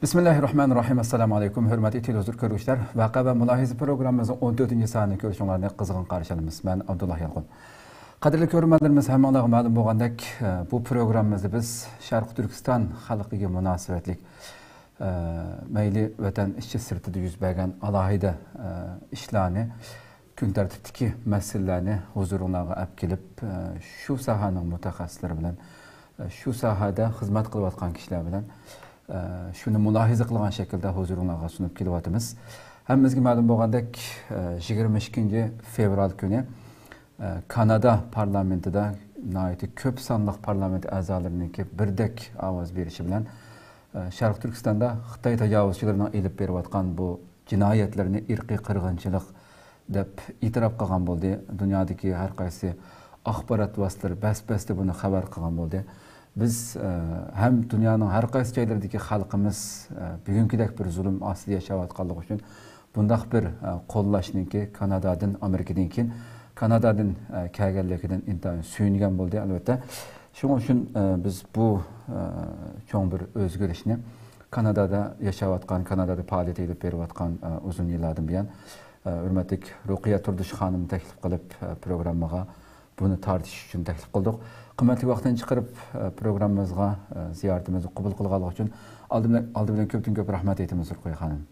Bismillahirrahmanirrahim. Assalamu alaikum. Hürmetli televizyon görüşler. Vaka ve mülahize programımızın 14. saatini görüşünlerine kızgın karşılamız. Ben Abdullah Yalqın. Kadirli görmelerimiz hem Allah'a malum boğandak bu programımızda biz Şarkı Türkistan halkıga münasebetlik meyli vatan işçi sırtıda yüz bergen alayda işlerini gün tertipteki meselelerini huzuruna ap gelip şu sahanın mutaxassisleri bilen şu sahada hizmet kılıvatkan kişiler bilen şunu mülahize kılgan şekilde huzuruna sunup kelyapmiz. Hammamizga ma'lum bo'lgandek 22 fevral günü Kanada parlamentida ko'p sonli parlament a'zolarininki birdek ovoz berishi bilan Sharq Turkistonda Xitoy tajovuzchilarining elib berayotgan bu jinoyatlarni irqiy qirg'inchilik deb e'tirof qilgan bo'ldi. Dunyodagi har qaysi axborot vositalari bas-basda buni xabar qilgan bo'ldi. Biz hem dünyanın her qaysi joylaridagi xalqimiz bugünkidek bir zulm ostida yashayotganligi uchun bundaq bir qo'llashninki Kanadadan, Amerikadan keyin Kanadadan kelganligidan intayin suyungan bo'ldi albatta. Shuning uchun biz bu cho'ng bir o'zgarishni Kanadada yashayotgan, Kanadada faoliyat olib berayotgan uzun yillardan buyon hurmatli Ruqiya Turdish xonim taklif qilib programmaga bunu tartish uchun taklif qildik. Qimmatli vaqtdan chiqarib programmamizga ziyoratimizni qabul qilganligi uchun oldi bilan ko'p rahmat aytamiz Ruqiya xonim.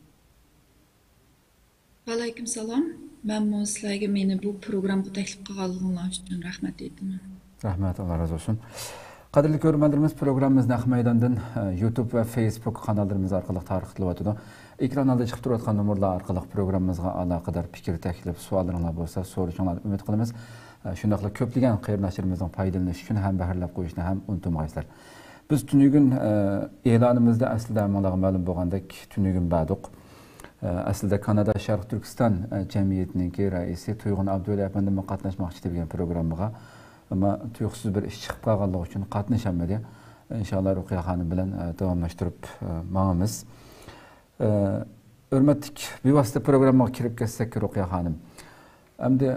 Alaykum salom. Men sizlarga meni bu programga taklif qilganligingiz uchun rahmat aytaman. Rahmat, Allah razı olsun. Qadrli ko'ruvchilarimiz, programmamiz Naq Maydondan YouTube va Facebook kanallarimiz orqali tarqatilyapti. Ekran oldida chiqib turayotgan nomerlar orqali programmamizga aloqador fikr, taklif, savollaringiz bo'lsa, so'rashinglarni umid qilamiz. Shundaqla ko'plagan qarindoshlarimizni foydalanish uchun ham bahrlab qo'yishni ham unutmaysizlar. Biz tunugun e'lonimizda aslida ma'lum bo'lgandek tunugun ba'duq aslida Kanada Sharq Turkiston jamiyatining raisi Tuyg'un Abdulla efendimiz qatnashmoqchi degan programmaga ama tuyuqsiz bir ish chiqib qolganligi uchun qatnashamadi. İnşallah Ruqiya xonim bilan davomlashtirib ma'amiz. Hurmatli bevosita programmaga kirib ketsak Ruqiya xonim. Endi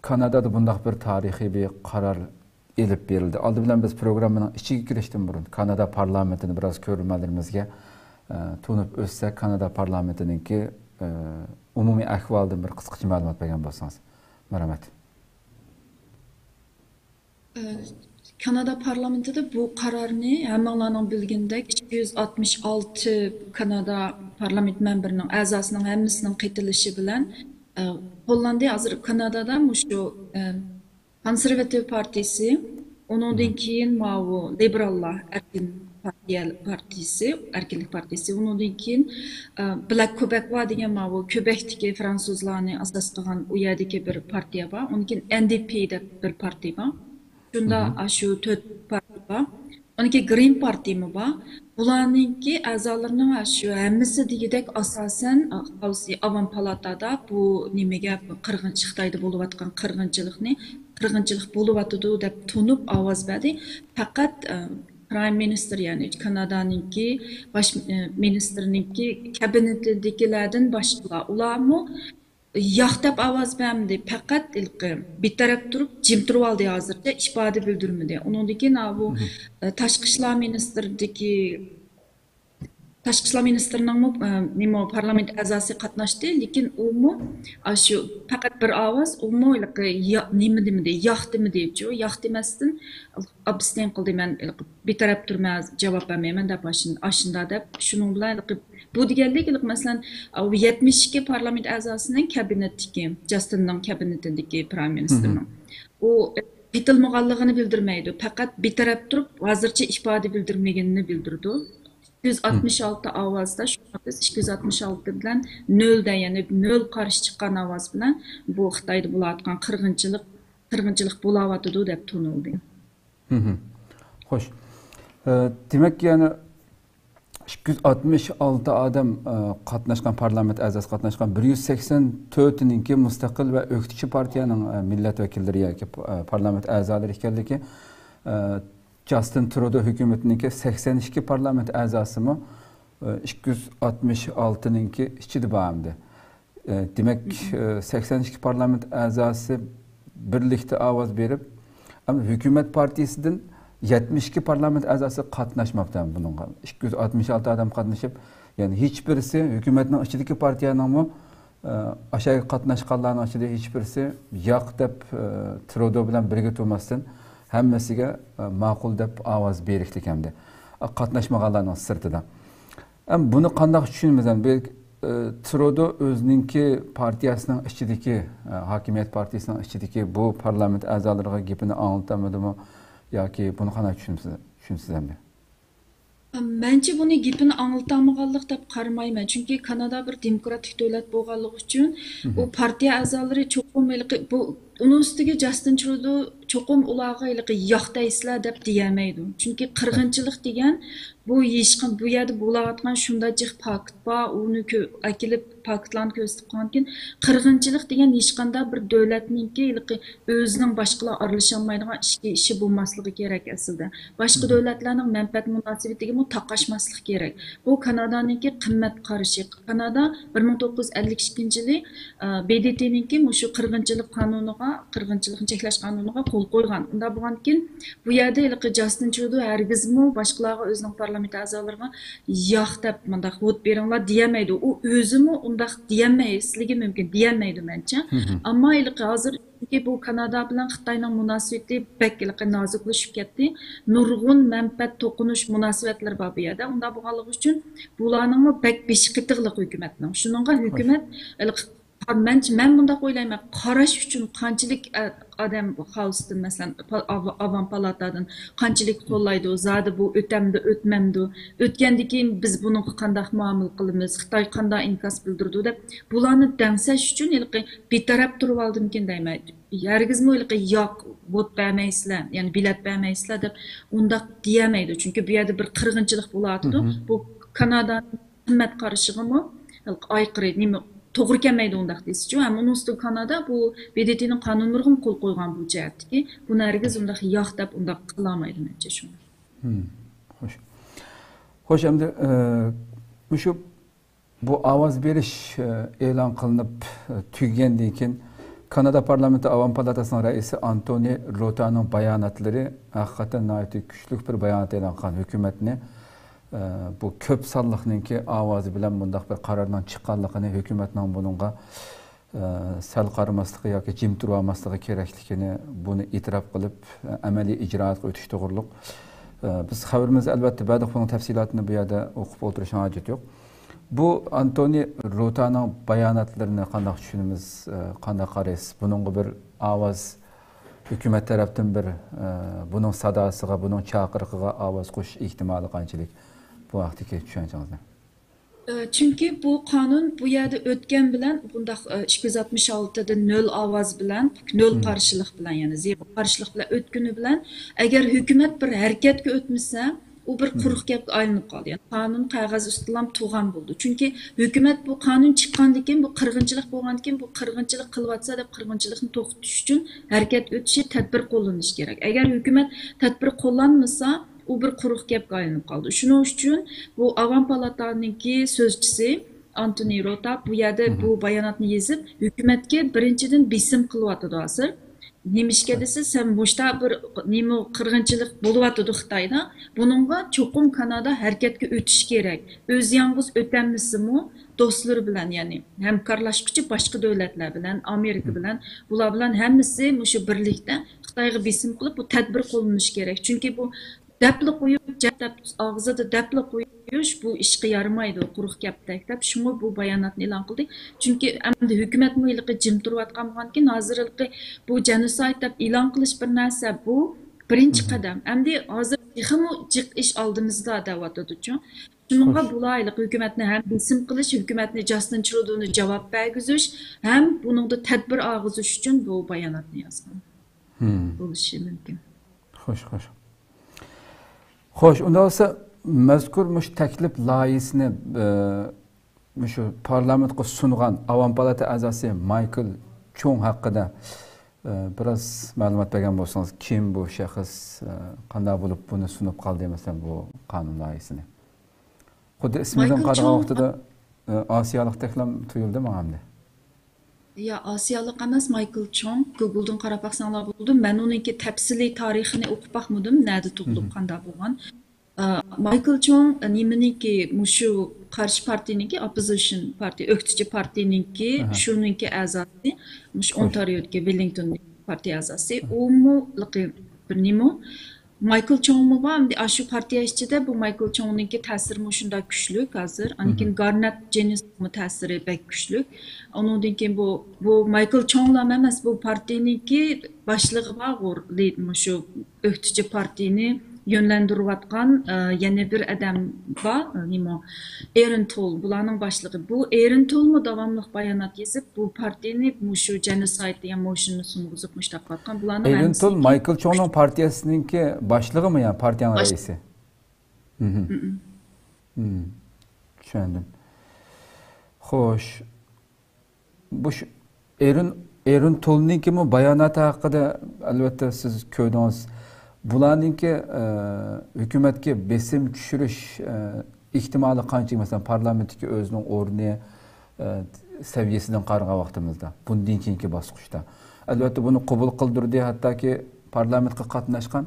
Kanada'da bundaq bir tarixiy bir qarar elib berildi. Aldı bilan biz programmanın ichiga kirishdan burun Kanada parlamentini biraz ko'rmalarımizga tunib o'tsak, Kanada parlamentininki umumiy ahvoldan bir qisqacha ma'lumot bergan bo'lsangiz. Marhamat. Kanada parlamentida bu qarorni hammalarning bilgandek 266 Kanada parlament memberinin a'zosining hammasining qaytilishi bilan Hollanda hozir Kanadada şu Konservativ partisi, onundan keyin bu Liberallar Erkinlik partisi, onundan keyin Black Quebec var degan bu Quebec'deki Fransuzlarni asas qilgan u yerdagi bir partiya bor. Ondan keyin NDP deb bir partiya bor. Shunda shu 4 partiya bor. Ondan keyin Green Party mi bor. Bularninki a'zolarining shu hammasi degidek asosan Avam palatada bu nimaga Xitoyda bo'layotgan qirg'inchilik bo'layotdi deb tunib ovoz berdi. Faqat Prime Minister yani Kanadaninki baş ministerininki kabinetidagilardan boshqa ularmi yo'q deb ovoz bermadi. Faqat bir taraf turib jim turib oldi hozircha ifoda bildirmadi. Undan keyin bu Tashqi ishlar ministridagi Tashqi ishlar ministrining parlament a'zosi qatnashdi, lekin u shu faqat bir ovoz nima demadi, yo'q demadi, yo'q demasdan abstain qildi. Men bir taraf turmaz javob bermayman deb ashunda deb shuning bilan bu deganlik masalan 72 parlament a'zosining kabinetdagi Justinning kabinetidagi prime ministerning u bitilmaganligini bildirmaydi. Faqat bir taraf turib hozircha ifoda bildirmaganini bildirdi. 266 ovozda shu 266 bilan 0 da yani 0 qarshi chiqqan ovoz bilan bu Xitoyda bo'layotgan qirg'inchilik bo'layotdi deb tonildi. Xo'sh. Demak yani 266 adam qatnashgan parlament a'zosi qatnashgan 184 ninki mustaqil va o'qituvchi partiyaning millat vakillari yoki parlament a'zolari ekanligi Justin Trudeau hükümetininki 82 parlament a'zosi mi 266 ninki ichida bordi. Demak 82 parlament a'zosi birlikda ovoz berib, ama hükümet partisidan 72 parlament a'zosi qatnashmoqda buningga. 266 odam qatnashib, ya'ni hech birisi hukumatning ichidagi partiyaning aşağı qatnashganlarning ichida hech birisi yo'q deb Trudeau bilan birga turmasdan hammasiga ma'qul deb ovoz berishlik hamda qatnashmaganlarning sirtida. Buni qanday tushunamiz? Trudeau o'zininki partiyasining ichidagi hokimiyat partiyasining ichidagi bu parlament a'zolariga gapini anglatamidimi yoki buni qanday tushunsiz? Bence bunu gipini anlatamaganlık dep qaramayman. Çünkü Kanada bir demokratik devlet bo'lganligi uchun o partiya a'zolari cho'qim bu onun üstüge Justin Trudeau cho'qim ularga yo'q deysizlar deb deyamaydi. Çünkü qirg'inchilik degan bu yeshqin bu yerda bo'layotgan shunda jiq pakt bor, uni akilib paktlarni ko'rsatib qo'ygan qirg'inchilik degan hech qanday bir davlatningki o'zining boshqalar aralasholmaydigan ishi bo'lmasligi kerak aslida. Boshqa davlatlarning manfaat munosabatiga taqashmaslik kerak. Bu Kanadaningki qimmat qarashi. Kanada 1952-yili BDT'ninki shu qirg'inchilik qonuniga, qirg'inchilikni cheklash qonuniga qo'l qo'ygan. Unda bo'lgankin bu yerda Justin Trudeau hargizmi boshqalarga o'zining parlament a'zolariga yo'q deb mundaq vot beringlar deyamaydi. U o'zimi undaq deyamaysligi mumkin, deyamaydi mencha. Ammo hozir bu Kanada bilan Xitoyning munosabati bakki noziklashib ketdi. Nurg'un manfaat to'qinish munosabatlari bor bu yerda. Unda bo'lganligi uchun bularning bak beshi qitiqliq hukumatning. Shuningga hukumat men bunda o'ylayman, qarash uchun qanchalik odam House'dan masalan Avam palatadan qanchalik qo'llaydi, zodi bu o'tamdi, o'tmamdi, o'tgandan keyin biz buni qanday muomala qilamiz, Xitoy qanday inkos bildirdi deb bularni dangsash uchun betaraf turib oldimkin deyman. Hargizmi yo'q, vot bermaysizlar, ya'ni bilet bermaysizlar deb undaq deyamaydi. Chunki bu yerda bir qirg'inchilik bo'lardi. Bu Kanadaning qimmat qarashig'imi aykırı nima to'g'ri kelmaydi undaq deysiz-ku. Ammo uning ustiga Kanada bu BDTning qonunlariga qo'l qo'ygan bu jihatdagi. Buni hargiz undaq yo'q deb undaq qilolmaydi mencha shuni. Xo'sh. Xo'sh, endi shu bu ovoz berish e'lon qilinib tugagandan keyin Kanada parlamenti Avam palatasining raisi Antoni Rotaning bayonotlari haqiqatan kuchli bir bayonot e'lon qilgan. Hukumatni bu ko'p sonliqninki ovozi bilan bundaq bir qarordan chiqqanligini, hukumatning buningga sal qaramaslığı yoki jim turib olmasligi kerakligini buni e'tirof qilib amaliy ijroatga o'tish to'g'riliq. Biz xabarimiz albatta ba'zi bunun tafsilotini bu yerda o'qib o'tirishga hojat yo'q. Bu Antoni Rotaning bayonotlarini qanday tushunamiz, qanday qaraysiz? Buningga bir ovoz hukumat tarafdan bir buning sadosiga, buning chaqiriqiga ovoz qo'shish ehtimoli qanchalik? Bu vaqtdagi tushunchangizni. Çünkü bu kanun bu yerda o'tgan bilan bundaq 266'da 0 ovoz bilan, 0 qarshilik bilan, ya'ni zero qarshilik bilan o'tguni bilan agar hukumat bir harakatga o'tmasa, u bir quruq gapga aylanib qoldi. Yani qonun qog'oz ustidan tug'an bo'ldi. Chunki hukumat bu qonun chiqqandan keyin bu qirg'inchilik bo'lgandan keyin bu qirg'inchilik qilyapsa deb qirg'inchilikni to'xtatish uchun harakat o'tishi, tadbir qo'llanishi kerak. Agar hukumat tadbir qo'llanmasa, u bir quruq gapga aylanib qoldi. Shuning uchun bu Avam palataninki so'zchisi Antoni Rota bu yerda bu bayonotni yozib, hukumatga birinchidan besim qilyapti hozir. Nemishga desa, sen boshda bir nima qirg'inchilik bo'lyapti Xitoyda. Buningga cho'qim Kanada harakatga o'tish kerak. O'z yolg'iz o'tamiz-mi? Do'stlar bilan, ya'ni hamkorlashuvchi boshqa davlatlar bilan, Amerika bilan, bular bilan hammasi shu birlikda Xitoyga besim qilib bu tadbir qo'llanishi kerak. Chunki bu dapli qo'yib, og'zida dapli qo'yish bu ishga yaramaydi, quruq gapdek deb shunga bu bayonotni e'lon qildik. Chunki endi hukumat mo'yliqi jim turayotgan bo'lganki, hozirgi bu genosid deb e'lon qilish bir narsa, bu birinchi qadam. Endi hozir jiq ish oldimizda deyotdi-ku. Shunga bulaylik hukumatni ham besim qilish, hukumatni Justin Trudeau'ni javob bergizish, ham buningda tadbir og'izish uchun bu bayonotni yozgan. Bo'lishi mumkin. Xo'sh. Xo'sh, unda bo'lsa mazkur taklif loyihasini shu parlamentga sungan Avam palata a'zosi Michael Chung haqida biroz ma'lumot bergan bo'lsangiz, kim bu shaxs, qanday bo'lib buni sunib qoldi masalan bu qonun loyihasini? Xuddi ismidan qaragan vaqtida Osiyolik taklam tuyuldi menga. Ya Asiyalık emas Michael Chong Google'dan qarab baxsanglar bo'ldi. Men uningki tafsiliy tarixini o'qib baxmadim, nerede tug'ilib qanday bo'lgan. Michael Chong nimeniki mushu qarshi partiyaniki opposition parti, o'qituvchi partiyaniki shuningki a'zosi, mush Ontario'dagi Wellington partiya a'zosi. U mu bir nima Michael Chong'mu var. Şu partiya içinde bu Michael Chong'unki təsiri şunda güçlü hazır. Anikin Garnet Jennings'ın təsiri pek güçlü. Onun dinki bu Michael Chong'la emas bu partiyanınki başlığı var şu öhtücü partiyini yönlendiriyotgan yana bir adam var. Nima? Aaron Toll bularning başlığı. Bu Aaron Toll mu davamlıq bayanat yazıp bu partiyani şu genocide degan motion'ni sunğuzib müştaqatgan. Bularning Aaron Toll Michael Chong'un partiyasininki başlığı mı ya partiyanın reisi? Tushundim. Xo'sh. Bu Aaron Toll'ninki mi bayonoti haqida albatta siz ko'rdingiz. Bularninki hukumatga besim tushirish ehtimoli qancha masalan parlamentdagi o'zining o'rni saviyasidan qaragan vaqtimizda bundan keyingi bosqichda albatta buni qabul qildirdi hattoki parlamentga qatnashgan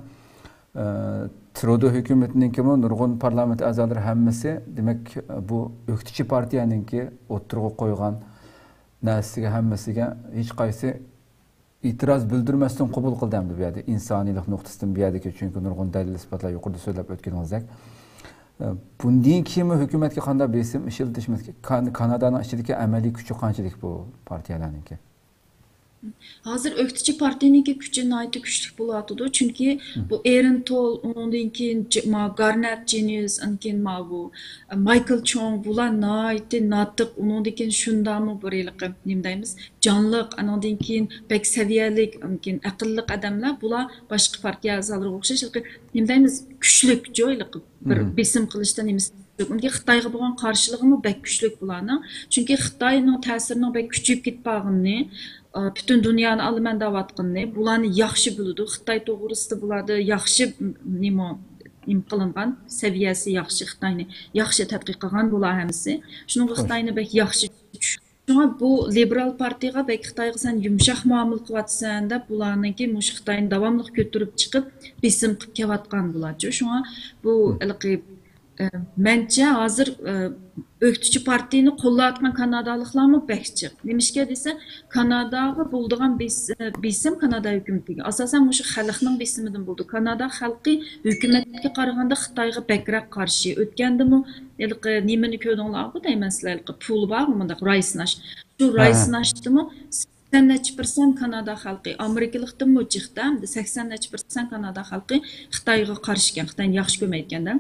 Trudeau hukumatininki nurg'un parlament a'zolari hammasi demak bu o'qituvchi partiyaninki o'tirg'a qo'ygan narsaga hammasiga hech qaysi itiraz bildirmasdan qabul qildim bu yerda insoniylik nuqtasidan bu yerdagi chunki nurg'un dalil isbotlar yuqorida so'zlab o'tganingizdek bundan keyin hukumatga qanday besim ishlatishimiz Kanadaning ichidagi amaliy kuchi qanchalik bu partiyalarniki Hazır öğretici partinin gücü naytı güçlük bulatıdı. Çünkü bu Aaron Toll, ondan keyin Garnet Jennings, ankin bu Michael Chong bular naytı natık, ondan keyin şunda mı buraylık nimdayımız canlıq, ondan keyin pek seviyelik, ankin akıllık adamlar bular başka partiya azaları okşaş. Nimdayımız güçlük joylık bir besim kılıçta nimiz. Çünkü Xitayga bo'lgan qarshiligi bek güçlük bularning. Çünkü Xitoyning ta'sirining bek kuchayib ketganini bütün dünyanı alıman davatqınni, bularni yaxshi biladi. Xitoy to'g'risida bularda yaxshi nima qilingan, saviyasi yaxshi Xitoyni yaxshi tadqiq qilgan bular hammasi. Shuning Xitoyni bek yaxshi Şuna bu liberal partiyaga bek Xitoyga sen yumshoq muomala qilyapsan deb bularniki mush Xitoyni davomli ko'tarib chiqib besim qilib kelayotgan bularchi. Şuna bu Bence hazır öğretici partiyini qo'llayotgan Kanadaliklarmi bekçi. Demişke dese Kanadaga bulduğun besim Kanada hükümetiga. Asasen bu xalqning besimidan buldu. Kanada xalqi hükümetga qaraganda Xitoyga bekrak qarshi. O'tgandimi nimani ko'rdinglarmi deymansizlar? Pul bormi bunda rice nash. Shu rice nashdimi 80% Kanada xalqi Amerikalikdan mo'jiqdan 80% Kanada xalqi Xitoyga qarshi ekan, Xitoyni yaxshi ko'rmayotganda.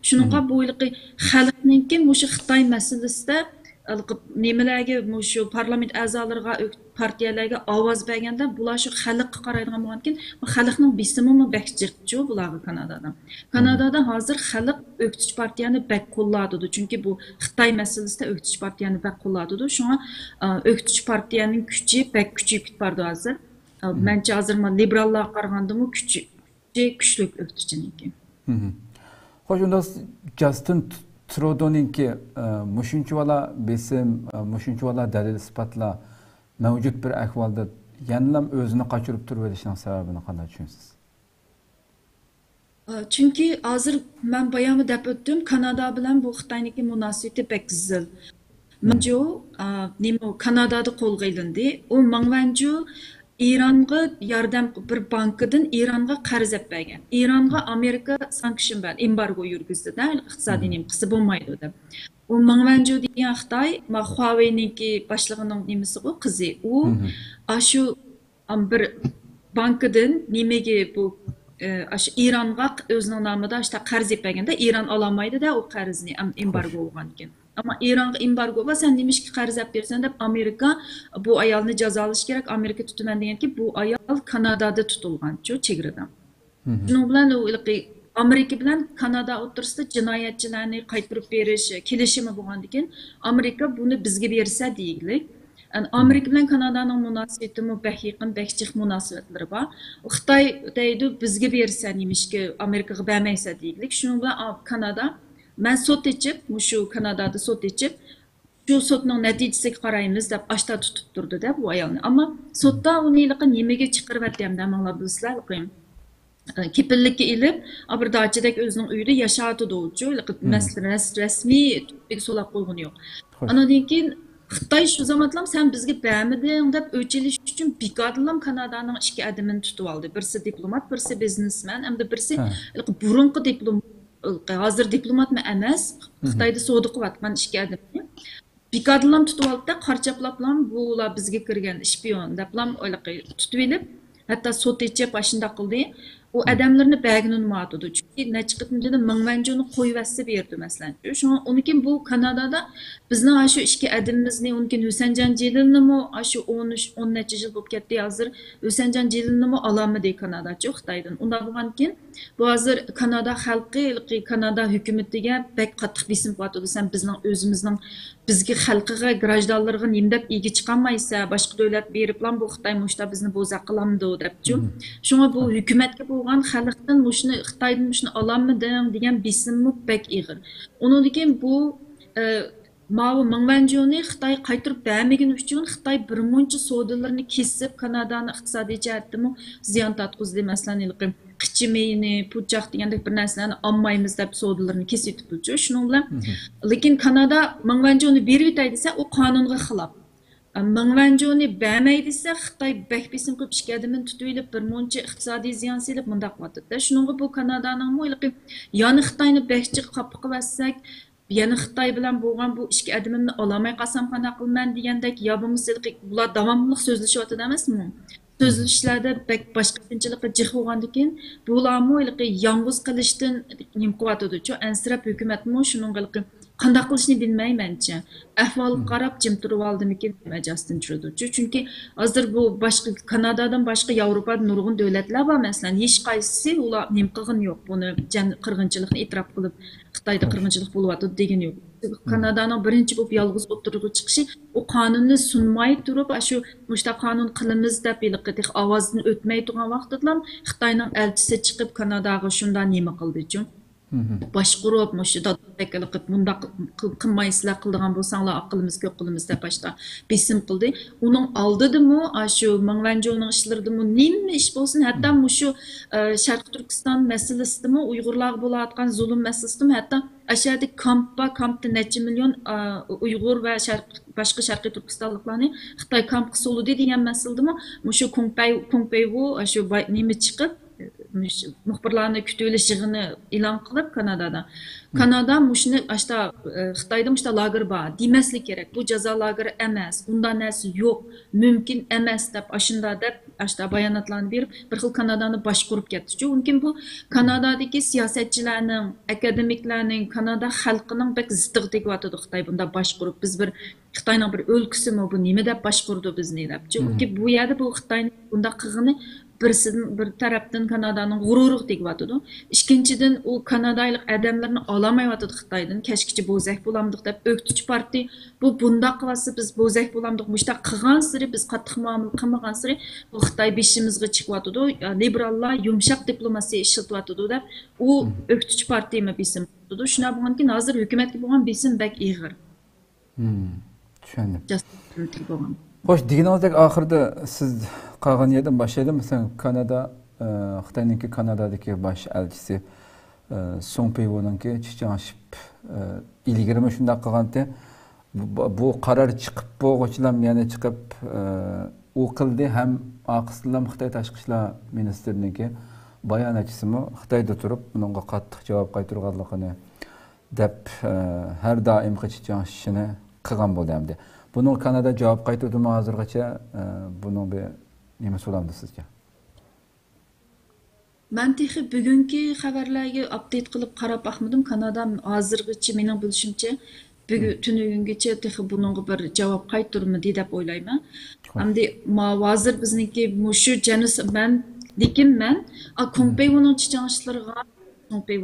Shuningga bu yilqi xalqninki mushu Xitoy masalasida nimalarga mushu parlament a'zolariga partiyalarga ovoz berganda bular shu xalqqa qaraydigan bo'lgankin, xalqning besimimi bakchiqchu bularga Kanadada. Kanadada hozir xalq o'qitish partiyani bak qo'llaydi. Chunki bu Xitoy masalasida o'qitish partiyani bak qo'llaydi. Shunga o'qitish partiyaning kuchi bak kuchayib ketdi hozir. Mencha hozir liberallarga qaragandimi kuchi kuchli o'qitishniki. Xo'sh, unda Justin Trudeau'ninki mushunchavala besim, mushunchavala dalil isbotlar mavjud bir ahvolda yanılam o'zini qochirib turib olishining sababini qanday tushunasiz? Çünkü hozir men bayami deb o'tdim, Kanada bilan bu Xitoyniki munosabati bek zil. Manju nima Kanadada qo'lga ilindi. U Mangvanju İran'a yardım bir bankadan İran'a qarz bergan. İran'a Amerika sanksiyon berdi, embargo yurgizdi da, iqtisodiy nimasi bo'lmaydi deb. U Mangvanju degan Xitoy, Huawei'ninki boshlig'ining nimasi bu qizi. U shu bir bankadan nimaga bu İran'a o'zining nomida qarz berganda İran olamaydi da u qarzni embargo bo'lgan ekan. Ama İran'a embargo var. Sen demiş ki qarz bersen de Amerika bu ayalını cezalaş gerek. Amerika tutunan diyen ki bu ayal Kanada'da tutulgan. Çok çevreden. Bunun bilen Amerika bilen Kanada otursa cinayetçilerini qaytırıp beriş, kelişimi bo'lgan ekan. Amerika bunu bizge berse deylik. Yani Amerika bilen Kanada'nın münasebeti mu yaqin, jiq münasebetleri var. Xitoy deydi bizge berse demiş ki Amerika'ga bermeyse deylik. Şunun bilen Kanada Ben sot içip, şu Kanada'da sot içip, şu sotning natijasiga qaraymiz deb ashta tutib turdi da bu ayolni. Ammo sotda uni nimaga chiqaryapti demanglar bilsizlar. Kepillikka ilib, bir dachadek o'zining uyida yashatadi uchu. Rasmiy solab qo'ygan yo'q. Andan keyin Xitoy shu zamonlar sen bizga bermiding deb o'chilish uchun bekadlam Kanadaning ikki adamini tutib oldi. Birisi diplomat, birisi biznesmen, hamda birisi burunqi diplomat, hozir diplomatmi emas, Xitoyda savdo qilayotgan ikki adamni. Bekadlam tutib oldi, qarchaplablam bular bizga kirgan shpion deblam tutib olib, hatto sotichi başında qildi. O adamlarni bagini unutmadı. Çünkü ne çıkıtınca da mingvanjoni qo'yvasi berdi masalan. Şuna onkin bu Kanadada bizning shu ikki adamimizni onkin Husanjon Jelilnimi shu 10 necha yil bo'lib ketdi hozir Husanjon Jelilnimi olamidi Kanadachi Xitoydan. Unda bo'lgankin bu hozir Kanada xalqi, Kanada hukumatiga bek qattiq besim qilyapti. Sen bizning o'zimizning bizga xalqiga, grajdanlarga nimdab ega chiqolmaysa, boshqa davlat beriblam bu Xitoy mushta bizni bo'zaq qilamdi debchi. Shunga bu hukumatga bo'lgan xalqdan mushni Xitoydan mushni olamiding degan besimmi bek ig'ir. Undan keyin bu Mao Mingvanjoni Xitoy qaytirib bermagani uchun Xitoy bir muncha savdolarni kesib Kanadani iqtisodiy jihatdan ziyon tatqizdi. Masalan, qichimini, puchaq degandek bir narsalarni olmaymiz deb savdolarni kesib turibdi. Shuning bilan lekin Kanada Mingvanjoni berib o'tay desa, u qonunga xilof. Mingvanjoni bermay desa, Xitoy bek besim qilib ikki adamini tutib olib bir muncha iqtisodiy ziyon selib mundaq qilyapti. Shuningga bu Kanadaning yani Xitoyni bekchi qapı qilsak yana Xitoy bilan bo'lgan bu ikki adamimni olamay qasam qana qilman degandek yo bo'lmasa bular davomli so'zlashyapti emasmi? So'zlashlarda boshqa qiyinchilikqa jiq bo'lgandan keyin bularmi yolg'iz qilishdan nim qilyapti. Ansirab hukumatmi shuning qanday qilishni bilmaymancha. Ahvolga qarab jim turib oldimikin majasdan turadi. Chunki hozir bu boshqa Kanadadan boshqa Yevropada nurg'un davlatlar bor masalan, hech qaysisi ular nim qilgan yo'q. Buni qirg'inchilikni e'tirof qilib Xitoyda qirg'inchilik bo'lyapti degan yo'q. Kanadaning birinchi bo'lib yolg'iz o'tirib chiqishi u qonunni sunmay turib, shu mushta qonun qilamiz deb yilqitik ovozini o'tmay turgan vaqtda Xitoyning elchisi chiqib Kanadaga shundan nima qildi-chi? Boshqurib, bunda qilmaysizlar qildigan bo'lsanglar aqlimiz ko'p qilamiz deb boshda besim qildi. Uning oldidimi shu Mingvanjoning ishlardimi nima ish bo'lsin, hatto shu Sharq Turkiston masalasida Uyg'urlar bo'layotgan zulm masalasida hatto aşağıda kampda necha million Uyg'ur va boshqa Sharqiy Turkistonliklarni Xitoy kampga soldi degan masaladami shu Pompeo shu nima chiqib muxbirlarni kutilish yig'ini e'lon qilib Kanada mushni ashta Xitoyda mushta lager bor demaslik kerak. Bu jazo lageri emas, undan narsa yo'q, mumkin emas deb ashunda deb ashta bayonotlarni berib bir xil Kanadani boshqarib ketdi. Chunki bu Kanadadagi siyosatchilarning, akademiklarning, Kanada xalqining bek ziddiga tegyapti Xitoy bunda boshqarib. Biz bir Xitoyning bir o'lkasimi bu nima deb boshqardi bizni deb. Chunki bu yerda bu Xitoyning bunda qilgani bir tarafdan Kanadaning g'ururi tegyapti. Ikkinchidan u Kanadalik adamlarni olamayapti Xitoydan. Kashkichi bo'zak bo'lamdik deb o'qituvchi partiya bu bundaq qilsa biz bo'zak bo'lamdik. Mushta qilgan siri biz qattiq muomala qilmagan siri bu Xitoy beshimizga chiqyapti. Liberallar yumshoq diplomasiya ishlatyapti deb u o'qituvchi partiyami besim qildi. Shuna bo'lganki hozir hukumatga bo'lgan besim bak ig'ir. Tushundim. Xo'sh, deganingizdek oxirida siz qolgan yerdan boshlaydi masalan Kanada Xitoyninki Kanadadagi bosh elchisi Song Peiwo'ninki chiqishib ilgirimi shunday qilganda bu qaror chiqib bo'g'ichilam yana chiqib u qildi ham oqislam Xitoy tashqi ishlar ministrniki bayonotchisimi Xitoyda turib bunga qattiq javob qaytarganligini deb har doim qichishini qilgan bo'lamdi. Bunun Kanada cevap qaytardi mı hozirgacha? Bunun bir nima so'ramdi sizga? Ben texi bugungi xabarlarga update qilib qarab baxmadim. Kanada hozirgacha mening bilishimcha bugun tunugungacha texi buningga bir javob qaytarmadi deb o'ylayman. Hamda hozir bizniki shu lekin men Pompeoning chiqishlariga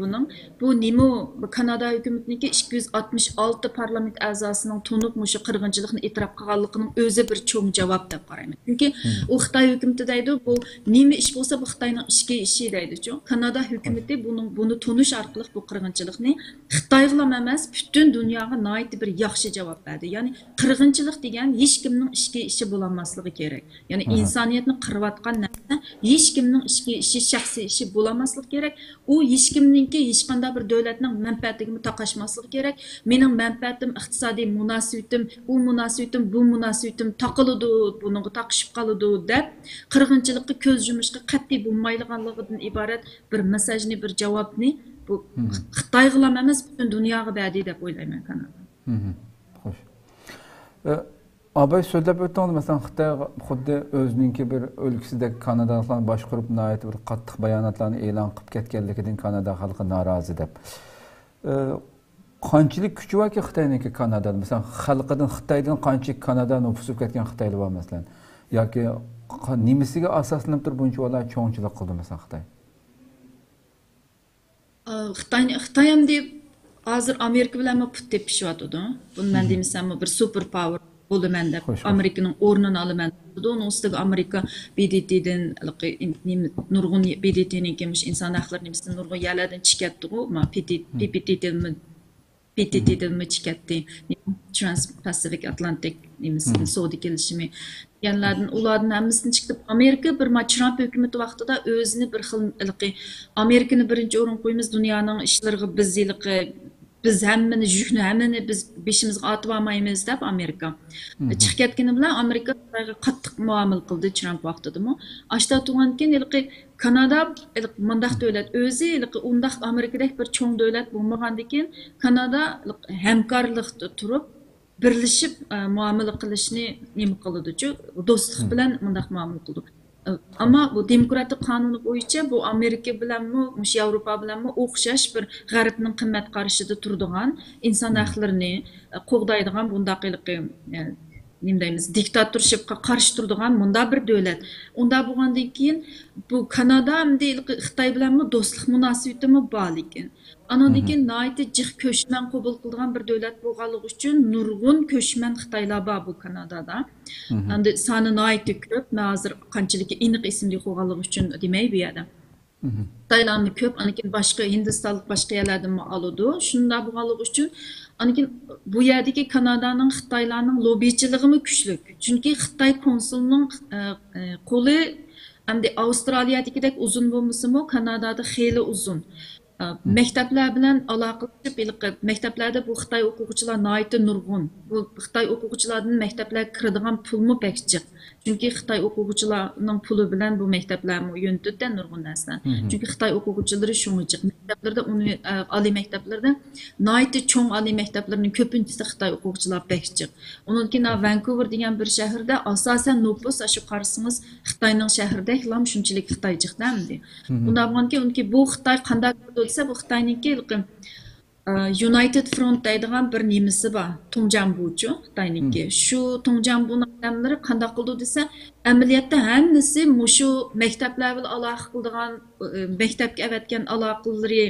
bunun. Bu nimo Kanada hükümetindeki 266 parlament a'zosining to'nuq mushu qirg'inchilikni e'tirof qilganligining o'zi bir cho'ng javob deb qarayman. Chunki u Xitoy hukumati deydi bu nima ish bo'lsa bu Xitoyning ichki ishi deydi-ku. Kanada hukumati buni tonish orqali bu qirg'inchilikni Xitoyga emas, butun dunyoga nihoyat bir yaxshi javob berdi. Ya'ni qirg'inchilik degan hech kimning ichki ishi bo'lmasligi kerak. Ya'ni insoniyatni qirayotgan narsa hech kimning ichki ishi, shaxsiy ishi bo'lmasligi kerak. U hech kimningki hech qanday bir davlatning manfaatiga taqashmasligi kerak. Mening manfaatim, iqtisodiy munosabatim, u munosabatim, bu munosabatim taqiladi, buningga taqishib qoladi deb qirg'inchilikka ko'z yumishga qat'iy bo'lmaydiganligidan iborat bir mesajni, bir javobni bu Xitoyga emas, butun dunyoga berdi deb o'ylayman Kanada. Xo'sh. Abay so'zlab o'tdingiz, masalan, Xitoy xuddi o'zininki bir o'lkasidagi Kanadaliklarni boshqarib nihoyat bir qattiq bayonotlarni e'lon qilib ketganligidan Kanada xalqi norozi deb. Qanchalik kuchi borki Xitoyniki Kanadada, masalan, xalqidan Xitoydan qanchalik Kanada nüfusib ketgan Xitoylar bor masalan, yoki nimasiga asoslanib turib buncha ular cho'ngchilik qildi masalan Xitoy? Xitoy ham deb hozir Amerika bilan put tepishyotdi. Buni men demasam bir super power bo'laman deb Amerikaning o'rnini olaman dedi. Onun ustiga Amerika BDT'dan nurg'un BDT'ning kelmish inson haqlari nimasini nurg'un yerlardan chikatdi-ku, PTT'dan chikatdi. Trans-Pacific Atlantic nimasini savdo kelishimi yanlardan ulardan hammasini chiqib Amerika bir Trump hukumati vaqtida o'zini bir xil Amerikani birinchi o'rin qo'ymiz dunyoning ishlariga biz hammani yukni hammani biz beshimizga otib olmaymiz deb Amerika chiqib ketgani bilan Amerika qattiq muomala qildi Trump vaqtidami. Ashta turgan keyin Kanada mundaq davlat o'zi undaq Amerikadek bir cho'ng davlat bo'lmagandan keyin Kanada hamkorlikda turib birlashib muomala qilishni nima qildi-chu, do'stlik bilan mundaq muomala qildi. Ama bu demokratik qonuni bo'yicha bu Amerika bilanmi, Yevropa bilanmi o'xshash bir g'arbning qimmat qarashida turadigan inson haqlarini qo'g'daydigan bundaqlik nima deymiz, diktatorshipga qarshi turadigan bunda bir davlat. Unda bo'lgandan keyin bu Kanada hamda Xitoy bilanmi do'stlik munosabatimi bor lekin. Andan keyin nihoyat jiq ko'chman qabul qilgan bir davlat bo'lganligi uchun nurg'un ko'chman Xitoylar bor bu Kanadada. Endi soni nihoyat ko'p. Men hozir qanchalik aniq ismli qo'yganligi uchun demay bu yerda. Xitoylarni ko'p, anikin boshqa Hindistonlik boshqa yerlardan oladi. Shunda bo'lganligi uchun anikin bu yerdagi Kanadaning Xitoylarning lobbichiligimi kuchli. Chunki Xitoy konsulining qo'li hamda Avstraliyadagidek uzun bo'lmasa-mu, Kanadada xeyli uzun. Maktablar bilan aloqalashib, maktablarda bu Xitoy o'quvchilar nihoyat nurg'un. Bu Xitoy o'quvchilaridan maktablarga kiradigan pulmi pekchiq. Chunki Xitoy o'quvchilarining puli bilan bu maktablarni yo'nitdi nurg'un narsa. Chunki Xitoy o'quvchilari shunchiq maktablarda, oliy maktablarda nihoyat cho'ng oliy maktablarning ko'pinchisi Xitoy o'quvchilar pekchiq. Undan keyin Vancouver degan bir shaharda asosan nüfus shu qarasangiz Xitoyning shahridek lam shunchalik Xitoychiqdamdi. Unda bo'lganki bu Xitoy qanday bo'lsa bu Xitoyniki United Front deydigan bir nimasi bor. Tungjambuchu Xitoyniki. Shu Tungjambuning odamlari qanday qildi desa, amaliyotda hammasi mushu maktablar bilan aloqa qiladigan, maktabga avatgan aloqalari,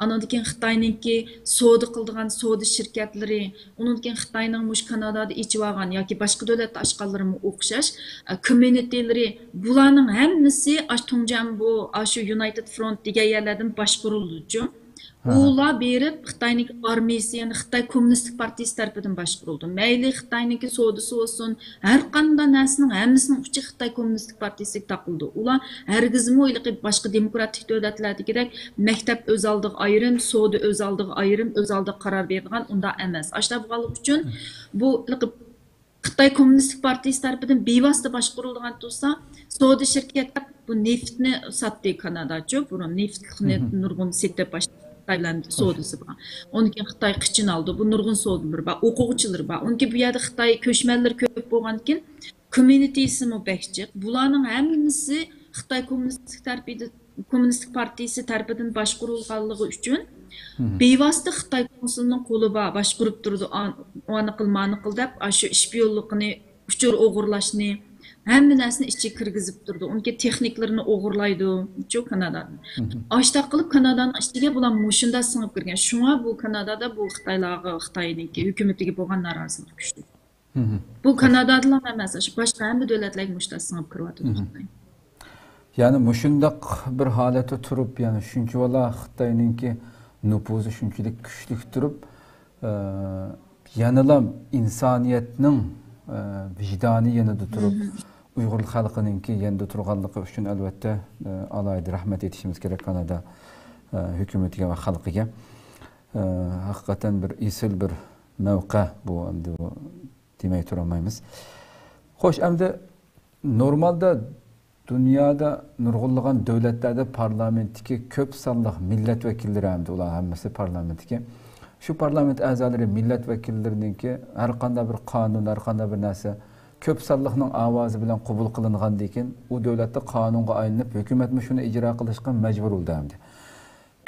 andan keyin Xitoyniki savdo qiladigan savdo shirkatlari, undan keyin Xitoyning mush Kanadada ichib olgan yoki boshqa davlatda ochganlarga o'xshash communitylari, bularning hammasi Tungjambu, shu United Front degan yerlardan boshqarildi. Ular berib Xitoyning armiyasi, ya'ni Xitoy Kommunistik Partiyasi tarafidan boshqarildi. Mayli Xitoyning savdosi bo'lsin, har qanday narsaning hammasining uchi Xitoy Kommunistik Partiyasiga taqildi. Ular hargizmi boshqa demokratik davlatlardagidek maktab o'z oldiga ayrim, savdo o'z oldiga ayrim, o'z oldiga qaror beradigan unda emas. Ashta bo'lganligi uchun bu Xitoy Kommunistik Partiyasi tarafidan bevosita boshqarilgan bo'lsa, savdo shirkatlar bu neftni sotdi Kanadacha, burun neftni nurg'un setib Xitoyland savdosi bor. Onun keyin Xitoy qichin oldi. Bu nurg'un savdolar bor, o'quvchilar bor. Unki bu yerda Xitoy ko'chmanlar ko'p bo'lgandan keyin community'simi bekchiq. Bularning hammasi Xitoy Kommunistik Partiyasi tarafidan boshqarilganligi uchun bevosita Xitoy konsulining qo'li bor, boshqarib turdi. Uni qilmani qil deb, shu ishpiyonlikni, uchur o'g'irlashni hamma narsani ichiga kirgizib turdi. Unga texniklarini o'g'irlaydi, shu Kanadani. Ashta qilib Kanadani ichiga bular mushunda singib kirgan. Shunga bu Kanadada bu Xitoylarga, Xitoyniki hukumatiga bo'lgan norozilik kuchli. Bu Kanadadan emas, boshqa hamma davlatlarga mushunda singib kiryapti. Yani mushundaq bir holatda turib, yani shunchalar Xitoyninki nüfuzu shunchalik kuchli turib, yanılam insoniyatning vijdoni yanida turib, Uyg'ur xalqininki yanida turganligi uchun albatta alayda rahmat etishimiz kerak Kanada hukumatiga va xalqiga. Haqiqatan bir isil bir mavqa bu endi demay turolmaymiz. Xo'sh, endi normalda dünyada nurg'unlagan davlatlarda parlamentdagi ko'p sonli millat vakillari hamda ular hammasi parlamentga. Shu parlament a'zolari millat vakillarininki har qanday bir qonun, har qanday bir narsa ko'p sonliqning ovozi bilan qabul qilingandan keyin u davlatda qonunga aylanib hukumatmi shuni ijro qilishga majbur bo'ldi hamda.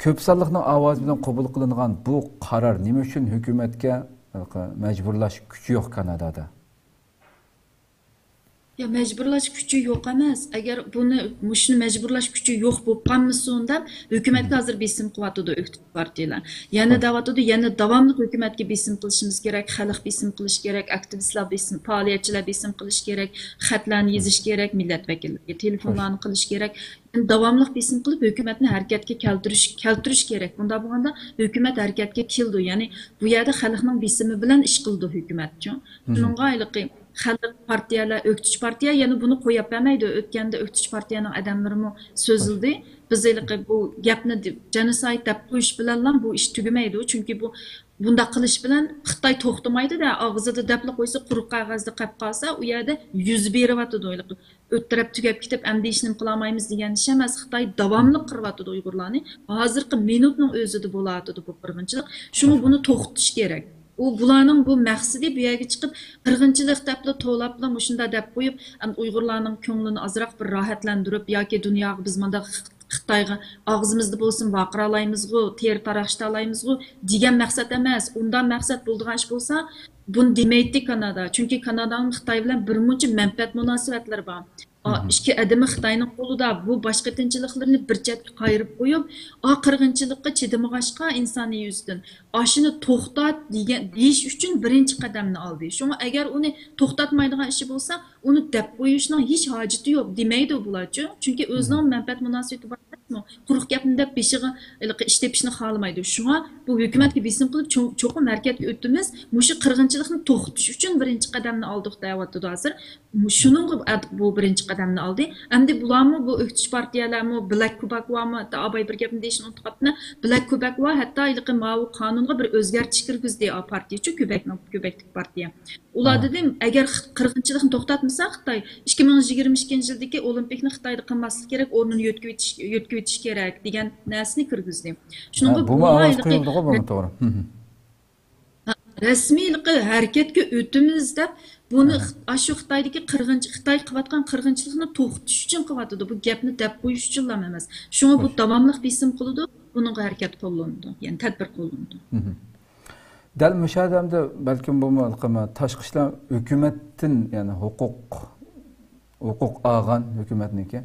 Ko'p sonliqning ovozi bilan qabul qilingan bu qaror nima uchun hukumatga majburlash kuchi yo'q Kanadada? Ya mecburlaş gücü yok emas. Eğer bunu muşunu mecburlaş gücü yok bu qanmısında hükümetke hazır besim kıvatıdı öktü partiyalar. Yani davatıdı, yani davamlı hükümetke besim kılışımız gerek, halk besim kılış gerek, aktivistler besim, faaliyetçiler besim kılış gerek, xatlarını yazış gerek, milletvekilleri, telefonlarını kılış gerek. Yani davamlı besim kılıp hükümetini hareketke keltiriş gerek. Bunda bu anda hükümet hareketke kildi. Yani bu yerde halkın besimi bilen iş kıldı hükümetçi. Şununla aylıqı Xalq partiyalar, öktüç partiya, yani bunu qo'yib bermaydi. O'tganda öktüç partiyaning odamlarimi so'zildi. Biz bu gapni genocide deb qo'yish bilan bu ish tugamaydi. Chunki bu bunda qilish bilan Xitoy to'xtamaydi-da, og'zida dapli qo'ysa, quruq qog'ozda qolib qolsa, u yerda yuz beryapti o'ylab. O'ttirib tugab ketib, endi ishni qila olmaymiz degan ish emas. Xitoy davomli qiryapti Uyg'urlarni. Hozirgi minutning o'zida bo'layapti bu qirg'inchilik. Shuni buni to'xtatish kerak. O bularning bu maqsadi bu yerga chiqib qirg'inchilik debla to'labla mushunda deb qo'yib, Uyg'urlarning ko'nglini azroq bir rohatlantirib yoki dunyoga biz menda Xitoyga og'zimizda bo'lsin vaqira olaymiz-ku, ter taraqshta olaymiz-ku degan maqsad emas. Undan maqsad bo'ldigan ish bo'lsa, buni demaydi Kanada. Chunki Kanadaning Xitoy bilan bir muncha manfaat munosabatlari bor. İşki adamı Xitoyning qo'lida bu boshqa tinchliklarni bir chetga qayirib qo'yib, qirg'inchilikqa chidamag'ashqa insoniy yuzdan ashini to'xtat deyish uchun birinchi qadamni oldi. Shunga agar uni to'xtatmaydigan ishi bo'lsa, uni deb qo'yishning hech hojati yo'q demaydi bularchi. Chunki o'zining manfaat munosabati bor. Quruq gapni deb beshiga ish tepishni xohlamaydi. Shunga bu hukumatga besim qilib cho'qim harakatga o'tdimiz. Mushu qirg'inchilikni to'xtatish uchun birinchi qadamni oldik deyapti hozir. Shuning bu birinchi qadamni oldi. Endi bularmi bu öktüç partiyalarmi, Black Kubakvami, abay bir gapni deyishni unutqapti. Black Kubakva hatto ilqi mavu qonunga bir o'zgartirish kirgizdi partiyachi Quebeclik partiya. Ular dedim, agar qirg'inchilikni to'xtatmasa Xitoy 2022-yildagi olimpikni Xitoyda qilmaslik kerak, o'rnini yo'tkib etish kerak degan narsani kirgizdi. Shunga bu ovoz qo'yildi-ku buni to'g'ri. Rasmiylikqa harakatga o'timiz deb buni shu Xitoydagi Xitoy qilayotgan qirg'inchilikni to'xtatish uchun qilyapti. Bu gapni deb qo'yish uchun emas. Shunga bu davomli besim qildi, buning harakat qo'llandi, ya'ni tadbir qo'llandi. Dal müşahadamda balkim bu tashqi ishlar hukumatdan, ya'ni huquq olgan hukumatniki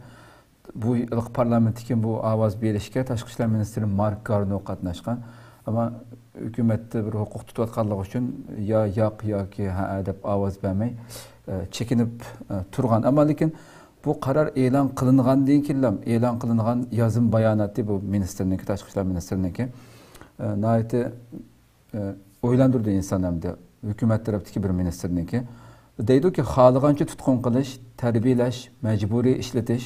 bu parlamentga bu ovoz berishga tashqi ishlar ministri Mark Garneau qatnashgan. Ama hükümette bir hukuk tutayotganligi uchun yo'q yoki ha deb ovoz bermay chekinib turgan. Ama lekin bu qaror e'lon qilingandan keyin e'lon qilingan yozim bayonoti bu ministrniki, tashqi ishlar ministrniki nihoyatda o'ylantirdi insonlarni. Hukumat tarafidagi bir ministrniki deydiki, xohlagancha tutqun qilish, tarbiyalash, majburiy ishlatish,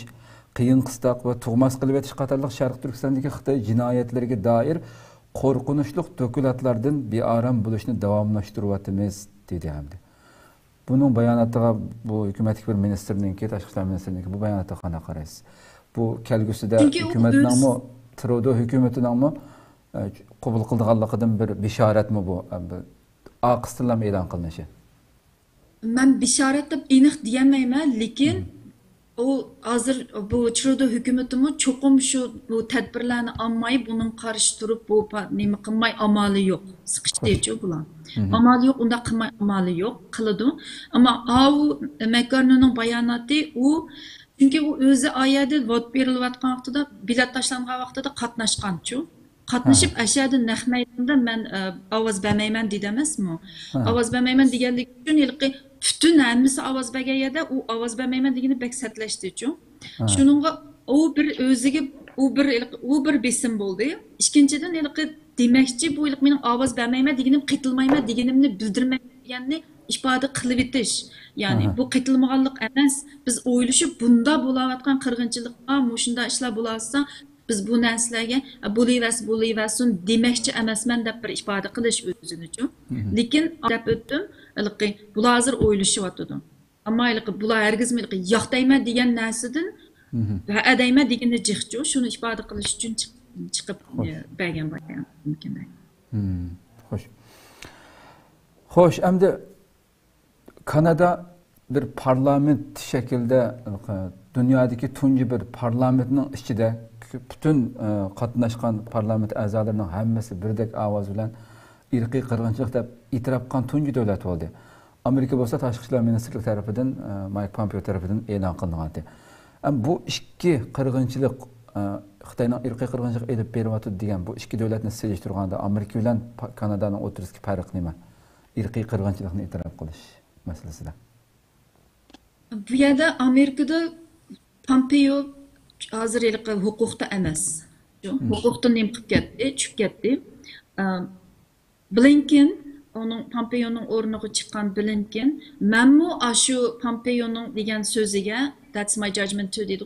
qiyin qistoq va tug'mas qilib etish qatorliq Sharq Turkistondagi Xitoy jinoyatlariga doir qo'rqinchli dokumentlardan bearam bo'lishni davomlashtiryapmiz dedi hamda. Bunun bayonotiga bu hukumatdagi bir ministrniki, tashqi ishlar ministrniki bu bayonotiga qanday qaraysiz? Bu kelgusida hukumatning Trudeau hukumatiningmi qabul qilganligidan bir bishoratmi bu? Aqistillam e'lon qilinishi. Men bishorat deb aniq deyamayman, lekin o hazır bu Trudeau hükümetimi çokum şu bu tedbirlerini almayı bunun karşı durup bu nemi kılmay amalı yok. Sıkıştırıcı bulan. Amalı yok, onda kılmay amalı yok. Kılıdı. Ama o McGarner'ın bayanatı o çünkü o özü ayada vot berilayotgan vaqtida bilet taşlangan vaqtida qatnaşqançu. Qatnashib aşağıda naq maydonda ben ovoz bermayman deydi emasmi? Ovoz bermayman deganlik uchun ilqi bütün hammasi ovoz berganda u ovoz bermayman degani bek satlashdi-chu. Shuningga u bir o'ziga u bir besim bo'ldi. Ikkinchidan ilqi demakchi bu ilq mening ovoz bermayman deganim qitilmayman deganimni bildirmaganni ifoda qilib etish. Yani bu qitilmaganlik emas. Biz o'ylashib bunda bo'layotgan qirg'inchilikqa, mushunda ishlar bo'lsa biz bu narsalarga bo'layversin demakchi emasman deb bir ifoda qilish o'zini-chu. Lekin deb o'tdim, ilqi bular hozir o'ylashyapti. Ammo ilqi bular hargiz yoqdayman degan narsadan va adayman degani jiqchu, shuni ifoda qilish uchun chiqib bergan bo'lgan mumkin. Xo'sh. Xo'sh, endi Kanada bir parlament şekilde dünyadaki tuncu bir parlamentinin içinde bütün qatnaşqan parlament a'zolarining hammasi birdek ovoz bilan irqiy qirg'inchilik deb e'tirof qilgan tunji davlat bo'ldi. Amerika bo'lsa tashqi ishlar ministrligi tarafidan Mike Pompeo tarafidan e'lon qilingan. Bu ikki qirg'inchilik Xitoyning irqiy qirg'inchilik elib beryapti degan bu ikki davlatni selishtirganda Amerika bilan Kanadaning o'rtasidagi farq nima? Irqiy qirg'inchilikni e'tirof qilish masalasida. Bu yerda Amerikada Pompeo hozir huquqda emas. Huquqdan nima qilib ketdi, tushib ketdi. Blinken onun Pompeo'nun o'rniga chiqqan Blinken, menmu shu Pompeo'nun degan so'ziga that's my judgment too dedi.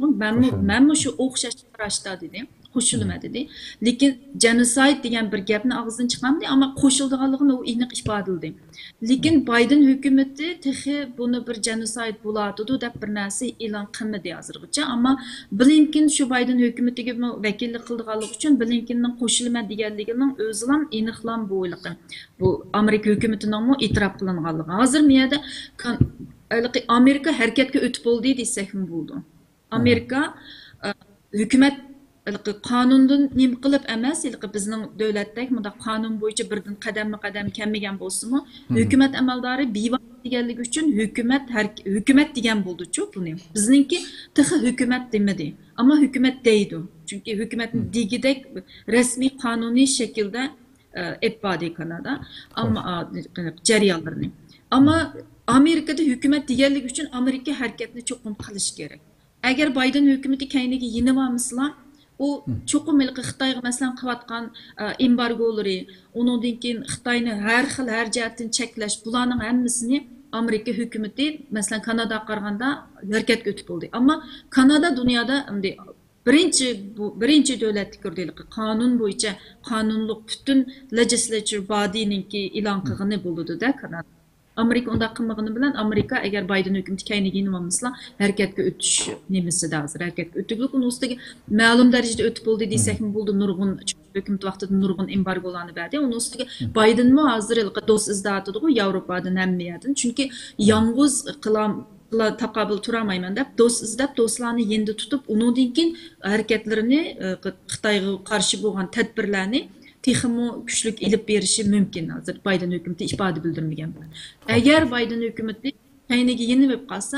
Menmu shu o'xshash qarashda dedi. Qo'shilma dedi. Lekin genocide degan bir gapni og'zidan chiqmadi, ammo qo'shildiganligini u aniq ifodaladi. Lekin Biden hukumati texi buni bir genocide bo'ladi deb bir narsa e'lon qilmadi hozirgacha, ammo Blinken shu Biden hukumatiga vakillik qilganligi uchun Blinkenning qo'shilma deganligining o'zi ham aniqlan bo'yligi. Bu Amerika hukumatining e'tirof qilinganligi. Hozir miyada Amerika harakatga o'tib bo'ldi desak ham bo'ldi. Amerika hukumat qonundan nima qilib emas, bizning davlatdagi bunda qonun bo'yicha birdan qadam kelmagan bo'lsa-mu, hukumat amaldori bevosita deganligi uchun hukumat degan bo'ldi-chu buni. Bizningki tig'i hukumat demadi, ammo hukumat deydi. Chunki hukumatning digidek rasmiy qonuniy shaklda etbadi Kanada, ammo jarayonlarni. Ammo Amerikada hukumat deganligi uchun Amerika harakatni cho'qim qilish kerak. Agar Biden hukumati kayniga yenilmamizlar o çoxum Xitoyga masalan qilayotgan embargolari, undan keyin Xitoyni har xil har jihatdan cheklash, bularning hammasini Amerika hukumati masalan Kanadaga qaraganda harakatga o'tib bo'ldi. Ammo Kanada dunyoda birinchi davlat ko'rdiki qonun bo'yicha qonunliq butun legislature body'ninki e'lon qilgani bo'ldi-da Kanada. Amerika unda qilmagani bilan Amerika agar Biden hukumati kayniga yenilmamizlar harakatga o'tish nemisida hozir harakatga o'tiblik uni ustiga ma'lum darajada o'tib bo'ldi desak ham bo'ldi nurg'un hukumat vaqtida nurg'un embargolarni berdi uni ustiga Bidenmi hozir do'st izlatadi Yevropadan hamma yerdan chunki yolg'iz taqobil turamayman deb do'st izlab do'stlarni yendi tutib undan keyin harakatlarini Xitoyga qarshi bo'lgan tadbirlarni texmo kuchlik ilib berishi mumkin hozir Biden hukumati ifoda bildirmagan bilan. Agar Biden hukumati kayniga yenilib qolsa,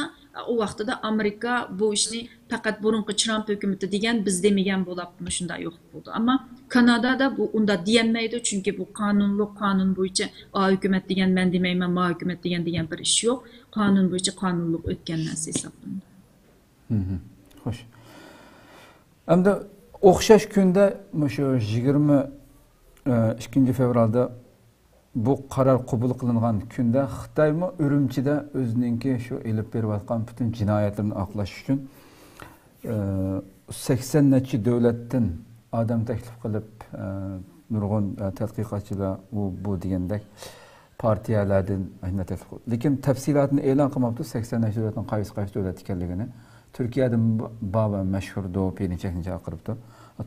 o vaqtida Amerika bu ishni faqat burunqi Trump hukumati degan biz demagan bo'libmi, shunday yo'q bo'ldi. Ammo Kanadada bu unda deyanmaydi, chunki bu qonun bo'yicha hukumat degan men demayman, ma hukumat degan bir ish yo'q. Qonun bo'yicha qonunliq o'tgan narsa hisoblanadi. Xo'sh. Endi o'xshash kunda shu 2 fevralda bu qaror qabul qilingan kunda Xitoymi Urumchida o'zininki shu elib berayotgan butun jinoyatlarni oqlash uchun 80 necha davlatdan odam taklif qilib nurg'un tadqiqotchilar bu degandek partiyalardan lekin tafsilotni e'lon qilmabdi 80 necha davlatdan qaysi davlat ekanligini. Turkiyadan baba mashhur Doğu Perinçekni chaqiribdi.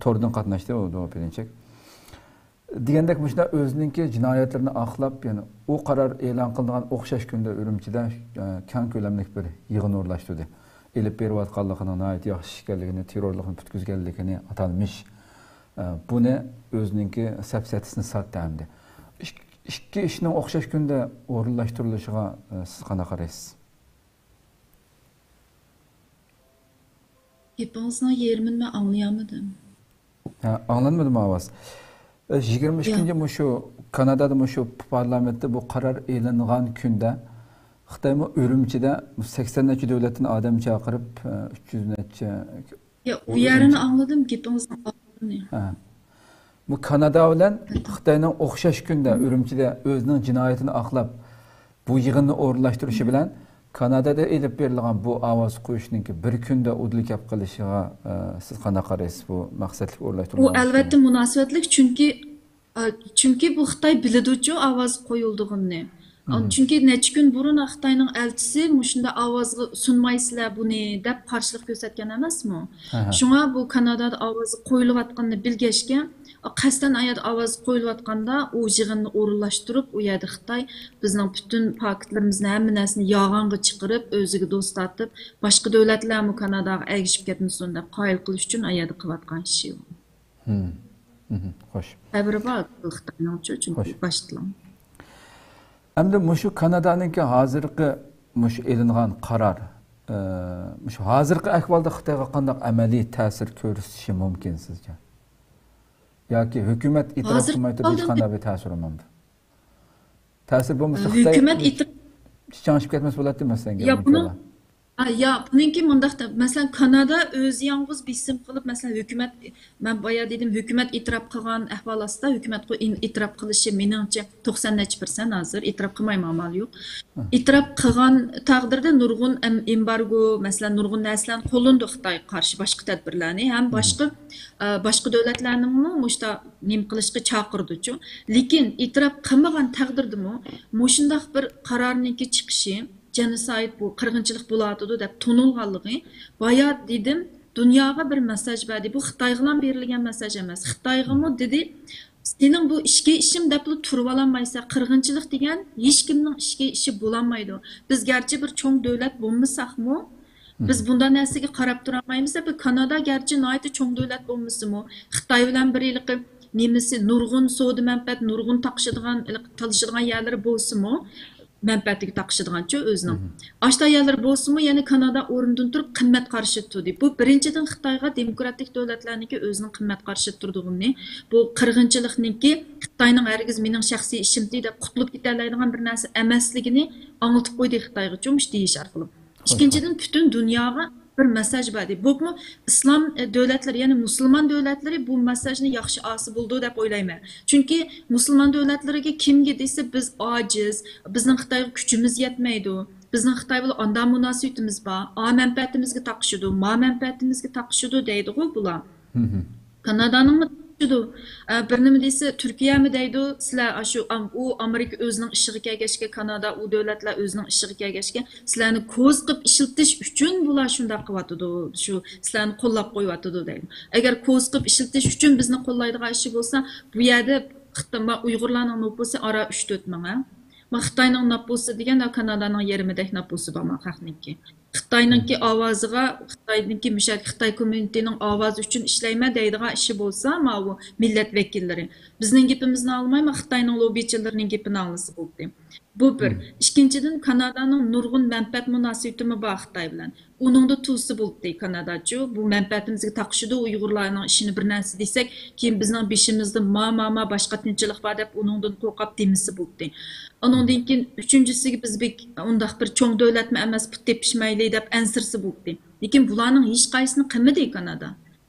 To'rdan qatnashdi u Doğu Perinçek. Degandek muşda o'zininki jinoyatlarni oqlab, ya'ni u qaror e'lon qilingan o'xshash kunda Urumchida keng ko'lamli bir yig'in o'rlashtirdi. elib beriyotganligini, nəhayət yaxşı ekanligini, terrorluqni butkuzganligini atalmış. Buni o'zininki safsatisini satdi hamda. Ikki ishning o'xshash kunda o'rinlashtirilishiga siz qanday qaraysiz? Gapingizni yerimini men anglayolmadim. Ha, anlanmadı mı avaz? 22. Şu Kanada'da şu parlamentde bu karar e'lonlangan kunda Xitoy Urumchida 80 necha davlatdan odam chaqirib 300 necha u yerini angladim, gapingizni angladim. Ha. Bu Kanada bilan Xitoyning o'xshash kunda Urumchida o'zining jinoyatini aqlab bu yig'inni o'rinlashtirishi bilan Kanada'da elib berilgan bu ovoz qo'yishninki bir kunda udlik yap qilishiga siz qanday qaraysiz bu maqsadli o'rinlashtirilish? U albatta munosabatlik, chunki bu Xitoy biladichu ovoz qo'yildig'ini. Chunki necha kun burun Xitoyning elchisi mushunda ovozga sunmaysizlar buni deb qarshilik ko'rsatgan emasmi? Shunga bu Kanadada ovoz qo'yilayotganini bilgachga qasdan ayat ovoz qo'yilayotganda u yig'inni o'rinlashtirib, u yerda Xitoy bizning butun paketlarimizni hamma narsani yolg'onga chiqarib, o'ziga do'st tortib, boshqa davlatlar mu Kanadaga ergishib ketmasin deb qoyil qilish uchun ayat qilayotgan ish. Xo'sh. Sabri bor Xitoyning chunki boshlan. Hamda mushu Kanadaninki hozirgi mushu e'lonlangan qaror, mushu hozirgi ahvolda Xitoyga qanday amaliy ta'sir ko'rsatishi mumkin sizga? Yoki hukumat e'tirof qilmay turib hech qanday bir ta'sir bo'lmaydi. Ta'sir bo'lmasa Xitoy hukumat chanishib ketmas bo'ladimi senga? Ya bununki mundaqda mesela Kanada o'zi yalnız bisim qilib mesela hukumat, men boya dedim hukumat e'tirof qilgan ahvol ostida hukumat e'tirof qilishi meningcha 90% hozir e'tirof qilmayman, amal yo'q. E'tirof qilgan taqdirda nurg'un embargo, mesela nurg'un narsalarni qo'llandi Xitoy qarshi boshqa tadbirlarni ham boshqa davlatlarni mushta nim qilishga chaqirdi-chu. Lekin e'tirof qilmagan taqdirdami mushundaq bir qarorniki chiqishi genocide bu qirg'inchilik bo'ladi deb tonilganligi boya dedim dunyoga bir mesaj berdi. Bu Xitoyga berilgan mesaj emas. Xitoygami dedi, sening bu ishga ishim deb turib olmaysa, qirg'inchilik degan hech kimning ishga ishi bo'lanmaydi. Biz garchi bir cho'ng davlat bo'lmasakmi, biz bundan narsaga qarab turmaymiz. Bu Kanada garchi noyati cho'ng davlat bo'lmasimi, Xitoy bilan bir yilqi nemisi nurg'un savdo manfaat, nurg'un taqishadigan, talishadigan yerlari bo'lsa-mu, manfaatiga taqishadigancha o'zining. Ashta yerlar bo'lsa-mu, yana Kanada o'rnidan turib qimmat qarshi turdi. Bu birinchidan Xitoyga demokratik davlatlarniki o'zining qimmat qarshi turdig'ini, bu qirg'inchilikniki Xitoyning hargiz mening shaxsiy ishimdi deb qutlib ketalaydigan bir narsa emasligini anglatib qo'ydi Xitoyga cho'mish deyish orqali. Ikkinchidan butun dunyoga bir mesaj berdi. Bu islom davlatlari, ya'ni musulmon davlatlari bu mesajni yaxshi olsa bo'ldi deb o'ylayman. Chunki musulmon davlatlariga kimga desa biz ojiz, bizning Xitoyga kuchimiz yetmaydi. Bizning Xitoy bilan ondan munosabatimiz bor. A manfaatimizga taqishidi, ma manfaatimizga taqishidi deydi-ku bular. Kanadaning bir nima desa Turkiyami deydi, sizlar shu u Amerika o'zining ishiga kelgachga, Kanada u davlatlar o'zining ishiga kelgachga sizlarni ko'z qilib ishiltish uchun bular shunday qilyotdi, shu sizlarni qo'llab qo'yyotdi deydi. Agar ko'z qilib ishiltish uchun bizni qo'llaydigan ish bo'lsa, bu yerda Xitoy Uyg'urlarning nopusi ara 3-4 ming. Xitoyning nopusi degan Kanadaning yerimidek nopusi bor xalqniki. Xitoyningki ovoziga, Xitoyningki mushak Xitoy communityning ovozi uchun ishlayma deydigan ishi bo'lsa, ma bu millat vakillari bizning gapimizni olmaymi, Xitoyning lobbichilarining gapini olsa bo'ldi. Bu bir. Ikkinchidan Kanadaning nurg'un manfaat munosabatimi bor Xitoy bilan. Uningda tusi bo'ldi Kanadachi. Bu manfaatimizga taqishidi Uyg'urlarning ishini bir narsa desak, keyin bizning beshimizda ma boshqa tinchlik bor deb uningdan qo'rqib demisi bo'ldi. Onundan keyin uchinchisiga biz undaq bir cho'ng davlatmi emas, put tepishmayli deb ansirsi bo'ldi. Lekin bularning hech qaysini qilmadi Kanada.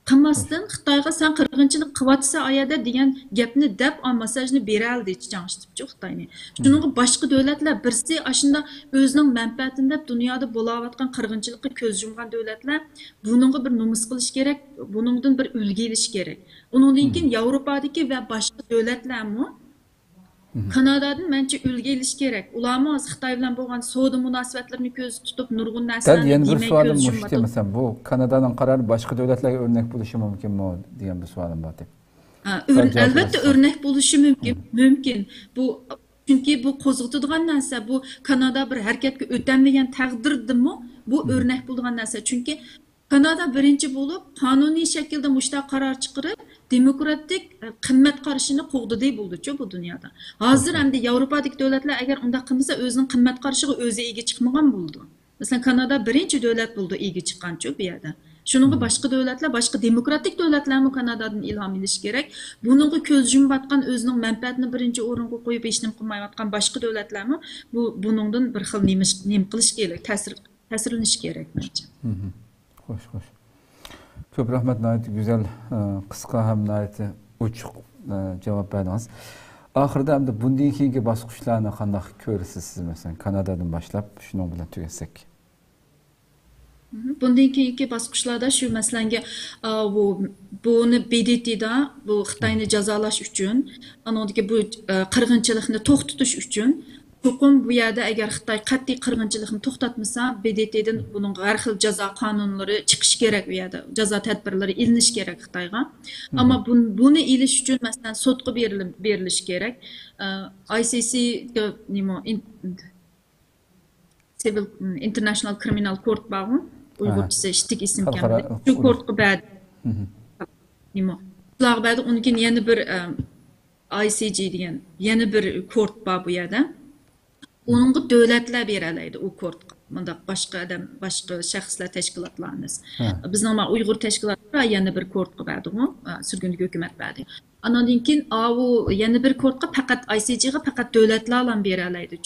Qilmasdan Xitoyga sen qirg'inchilik qilyapsa oyada degan gapni deb mesajni bera oldi changishtibchi Xitoyni. Shuning boshqa davlatlar birsi ashunda o'zining manfaatini deb dunyoda bo'layotgan qirg'inchilikqa ko'z yumgan davlatlar buningga bir nomus qilish kerak, buningdan bir ulgu olish kerak. Undan keyin Yevropadagi va boshqa davlatlarmi Kanadadan menimcha ulgu olish kerak. Ularmi Xitoy bilan bo'lgan savdo munosabatlarini ko'z tutib nurg'un narsalarni yemak ko'z yummoqda. Bu Kanadaning qarori boshqa davlatlarga o'rnak bo'lishi mumkinmi degan bir savolim bor. Albatta o'rnak bo'lishi mumkin. Bu Chunki bu qo'zg'atadigan narsa, bu Kanada bir harakatga o'tolmagan taqdirdimi, bu o'rnak bo'ladigan narsa. Chunki Kanada birinchi bo'lib qonuniy shaklda mushtaq qaror chiqarib, demokratik qimmat qarashini qo'g'didi bo'ldi-ku bu dunyoda. Hozir hamda Yevropadagi davlatlar agar unda qilmasa o'zining qimmat qarashiga o'zi ega chiqmagan bo'ldi. Masalan, Kanada birinchi davlat bo'ldi ega chiqqan-ku bu yerda. Shuningga boshqa davlatlar, boshqa demokratik davlatlar ham Kanadadan ilhom olish kerak. Buningga ko'z yumbatgan o'zining manfaatini birinchi o'ringa qo'yib hech nima qilmayotgan boshqa davlatlar ham buningdan bir xil nima qilish kerak, ta'sirlanish kerak menimcha. Xo'sh. Ko'p rahmat, nihoyat güzel, qisqa ham nihoyat ochiq javob berdingiz. Oxirida hamda bundan keyingi bosqichlarni qanday ko'rasiz siz, masalan, Kanadadan boshlab shuning bilan tugatsak? Bundan keyingi bosqichlarda shu masalanga buni BDTda bu Xitoyni jazolash uchun, anodagi bu qirg'inchilikni to'xtatish uchun Hukum bu yerda agar Xitoy qat'iy qirg'inchilikni to'xtatmasa, BDTdan buning har xil jazo qonunlari chiqish kerak u yerda. Jazo tadbirlari ilinish kerak Xitoyga. Ammo buni ilish uchun masalan sudga berilish kerak. ICC Civil International Criminal Court bog'i Uyg'urchasi ishtik ism ekan. Shu courtga berdi. Ularga berdi, undan yana bir ICJ degan yana bir court bor bu yerda. Onunla devletler beralaydı o kortqa. Bunda başqa şəxslər təşkilatlarımız. Biz normal Uyğur təşkilatları yana bir kortqa verdik o, sürgünlük hökumət verdi. Ondan keyin o yana bir kortqa faqat ICJ-ga faqat devletlər alan beralaydı.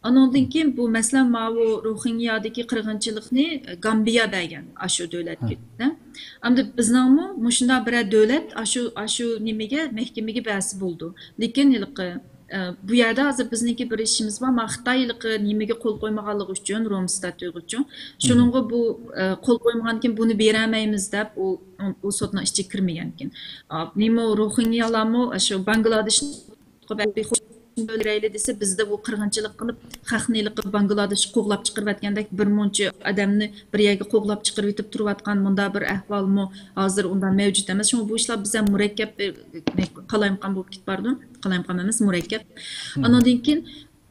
Ondan keyin bu məsələn o Rohingya'dakı qırğınçılıqni Gambiya bəgən aşu dövlət getdi. Amma bizning mushunda bir dövlət aşu nimaga məhkəməyə bəsi buldu. Lekin bu yerda hozir bizniki bir ishimiz bor. Xitoylik nimaga qo'l qo'ymaganligi uchun, Rom statuti uchun. Shuningga bu qo'l qo'ymagankin buni beramaymiz deb u sotning ichiga kirmagan ekan. Nima Rohingyalarmi shu Bangladeshni desa bizda bu qirg'inchilik qilib, xalqnilik Bangladesh qo'g'lab chiqarayotgandek bir muncha odamni bir yerga qo'g'lab chiqarib yetib turayotgan bunda bir ahvolmi hozir undan mavjud emas. Shunga bu ishlar bizga murakkab qalayimqon bo'lib ketib qalayimqon emas, murakkab. Ondan keyin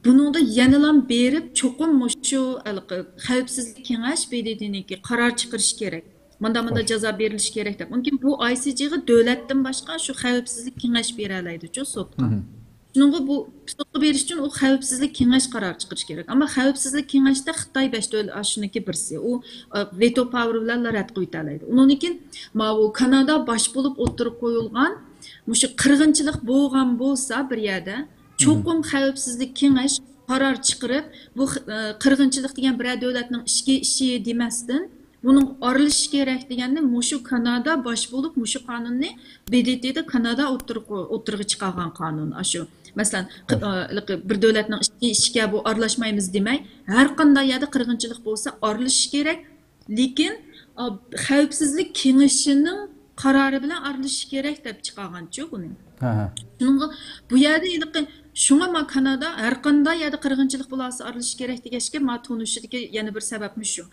buningda yanalam berib cho'qim shu xavfsizlik kengash BDTniki qaror chiqarish kerak. Manda jazo berilishi kerak deb. Mumkin bu ICJga davlatdan boshqa shu xavfsizlik kengash bera oladi-ku sudga. Shuningga bu sudga berish uchun u xavfsizlik kengash qaror chiqarish kerak. Ammo xavfsizlik kengashda Xitoy 5 davlat shuniki birsi. U veto power bilan rad qo'yib oladi. Undan keyin bu Kanada bosh bo'lib o'tirib qo'yilgan mushu qirg'inchilik bo'lgan bo'lsa bir yerda cho'qim xavfsizlik kengash qaror chiqarib bu qirg'inchilik degan bir davlatning ishi demasdan bunun arilishi kerak deganda mushu Kanada bosh bo'lib mushu qonunni BDTda Kanada o'tirg'i chiqargan qonun shu. Masalan, bir davlatning ishiga bu aralashmaymiz demay, har qanday yerda qirg'inchilik bo'lsa arilishi kerak, lekin xavfsizlik kengashining qarori bilan arilishi kerak deb chiqargan-ku buni. Shuningga bu yerda shunga Kanada har qanday yerda qirg'inchilik bo'lsa arilishi kerak degashga ma tunishidagi yana bir sababmi shu.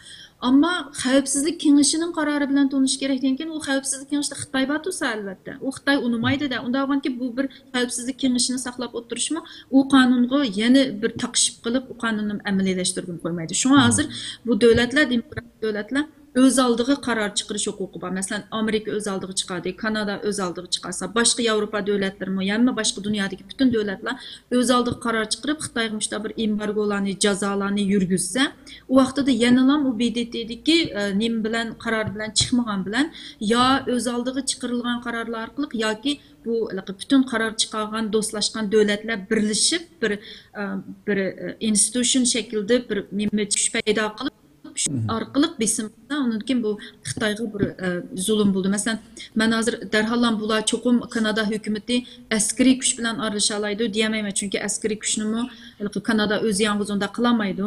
Ammo xavfsizlik kengashining qarori bilan tunish kerak degan u xavfsizlik kengashida Xitoy bor tursa albatta. U Xitoy unimaydi-da. Unda bo'lganki bu bir xavfsizlik kengashini saqlab o'tirishmi, u qonunga yana bir taqishib qilib, u qonunni amaliyalashtirib qo'ymaydi. Shunga hozir bu davlatlar, demokratik davlatlar o'z oldiga qaror chiqarish huquqi bor. Masalan, Amerika o'z oldiga chiqadi, Kanada o'z oldiga chiqarsa, boshqa Yevropa davlatlarimi, yana boshqa dunyodagi butun davlatlar o'z oldiga qaror chiqarib, Xitoyga mushta bir embargolarni, jazolarni yurgizsa, u vaqtida yanalam u BDTdagi nim bilan qaror bilan chiqmagan bilan yo o'z oldiga chiqarilgan qarorlar orqali yoki bu butun qaror chiqargan do'stlashgan davlatlar birlashib bir institution shaklida bir nima kuch paydo qilib orqali besimda undan keyin bu Xitoyga bir zulm bo'ldi. Masalan, men hozir darhallam bular cho'qim Kanada hukumati askariy kuch bilan aralasha oladi deyamayman, chunki askariy kuchni Kanada o'zi yolg'iz unda qilolmaydi.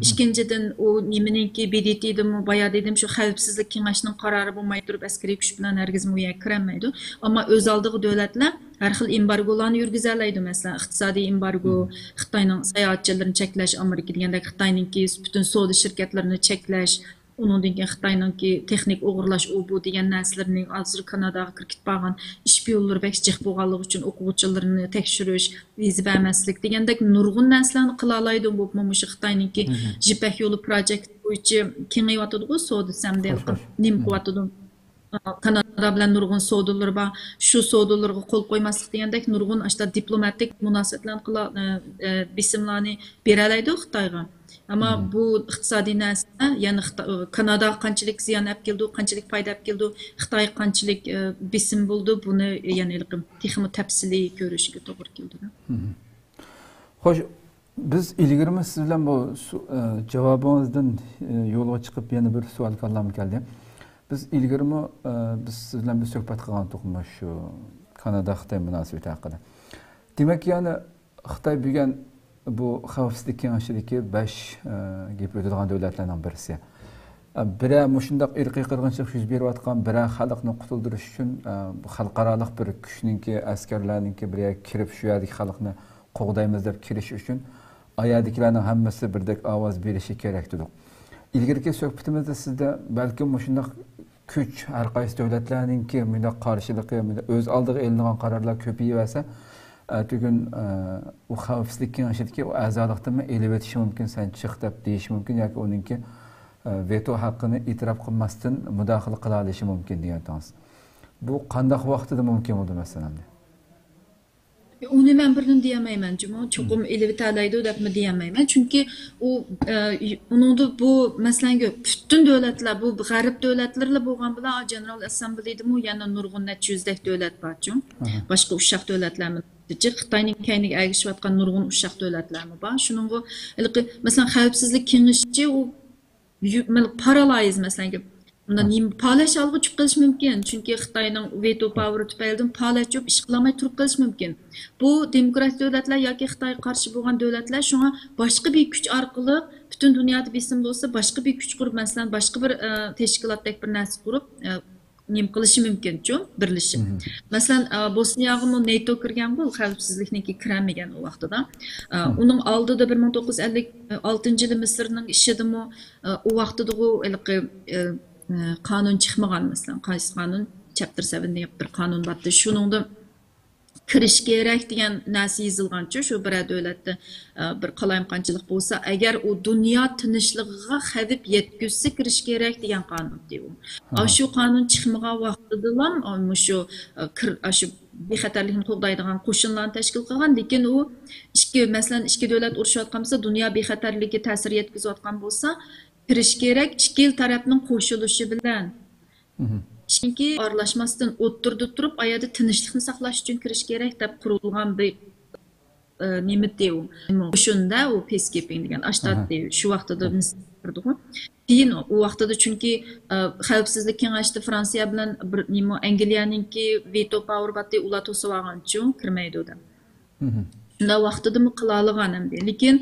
Ikkinchidan u nimaninki BDTdimi boya dedim shu xavfsizlik kengashining qarori bo'lmay turib askariy kuch bilan hargiz bu yerga kirolmaydi. Ammo o'z oldiga davlatlar har xil embargolarni yurgiza oladi. Masalan, iqtisodiy embargo, Xitoyning sayohatchilarini cheklash, Amerika degandek Xitoyninki butun savdo shirkatlarini cheklash, Onundan keyin Xitoyningki texnik o'g'irlash u bu degan narsalarning hozir Kanadaga kirib ketgan ish yo'llari bak jiq bo'lganligi uchun o'quvchilarni tekshirish, viza bermaslik degandek nurg'un narsalarni qila oladi bu shu Xitoyningki Jipak yo'li projekt bo'yicha kengayotidi savdo samda nim qilyotidi. Kanada bilan nurg'un savdolar bor. Shu savdolarga qo'l qo'ymaslik degandek nurg'un ashta diplomatik munosabatlarni qila bisimlarni bera oladi Xitoyga. Ama bu iqtisodiy narsa, ya'ni Kanada qanchalik ziyon olib keldi, qanchalik foyda olib keldi, Xitoy qanchalik bisim bo'ldi, buni ya'ni texmi tafsiliy ko'rishga to'g'ri keldi. Xo'sh, biz ilgirmi siz bilan bu javobingizdan yo'lga chiqib yana bir savol kallam keldi. Biz ilgirmi biz siz bilan bir suhbat qilgan to'qma shu Kanada Xitoy munosabati haqida. Demak, ya'ni Xitoy bo'lgan bu xavfsizlik kengashidagi 5 gap o'tadigan davlatlarning birisi. Biri mushundaq irqiy qirg'inchilik yuz berayotgan, biri xalqni qutuldirish uchun xalqaroliq bir kuchninki, askarlarninki bir yerga kirib shu yerdagi xalqni qo'g'daymiz deb kirish uchun ayadikilarning hammasi birdek ovoz berishi kerak dedi. Ilgirki suhbatimizda sizda balki mushundaq kuch har qaysi davlatlarninki bunday qarshiligi, o'z oldiga elingan qarorlar ko'payaversa, tugün o xavfsizlik kengashidagi o a'zolikdan elib o'tishi mumkin, sen chiq deb deyish mumkin yoki uninki veto haqqini e'tirof qilmasdan mudohala qila olishi mumkin degansiz. Bu qanday vaqtida mumkin bo'ldi masalan? Onu ben birden diyemeyim cuma çokum elib ta'laydı deb mi diyemeyim çünkü onun da bu mesela bütün devletler bu garip devletlerle bo'lgan bilan General Assembly'de mu yana nurg'un yüzdek devlet var cuma başka uşaq devletler mi Xitoyning kayniga ergishayotgan nurg'un uşaq davlatlarmi bor. Shuningga masalan xavfsizlik kengashi u paralyze masalan bundan palash olg'i chiqib qilish mumkin. Chunki Xitoyning veto power tufaylidan palash chop ish qilmay turib qilish mumkin. Bu demokratik davlatlar yoki Xitoy qarshi bo'lgan davlatlar shunga boshqa bir kuch orqali butun dunyoda bisim bo'lsa boshqa bir kuch qurib masalan boshqa bir tashkilotdek bir narsa qurib nim qilishi mumkin chu birlashib. Masalan, Bosniyaga NATO kirgan bu xavfsizlikniki kiramagan o vaqtida. Uning oldida 1956-yilda Misrning ishidimi o vaqtida u qonun chiqmagan masalan, qaysi qonun chapter 7 deb bir qonun bor. Shuningda kirish kerak degan narsa yozilgancha shu bir davlatda bir qalayimqanchilik bo'lsa agar u dunyo tinchligiga xavf yetkazsa kirish kerak degan qonun deydi. Shu qonun chiqmagan vaqtida ham shu bexatarlikni qo'g'daydigan qo'shinlarni tashkil qilgan, lekin u masalan ikki davlat urushayotgan bo'lsa, dunyo bexatarligiga ta'sir yetkazayotgan bo'lsa, kirish kerak ikki tarafning qo'shilishi bilan. Çünkü aralashmasdan o'ttirdi turib, ayada tinchlikni saqlash uchun kirish kerak deb qurilgan bir nima deydi. Shunda u peacekeeping degan ashtat deydi. Shu vaqtida kirdi. Keyin u vaqtida chunki xavfsizlik kengashida Fransiya bilan bir nima Angliyaninki veto power batdi ular to'sib olgan uchun kirmaydi u. Shunda vaqtida mı qila olgan hamda. Lekin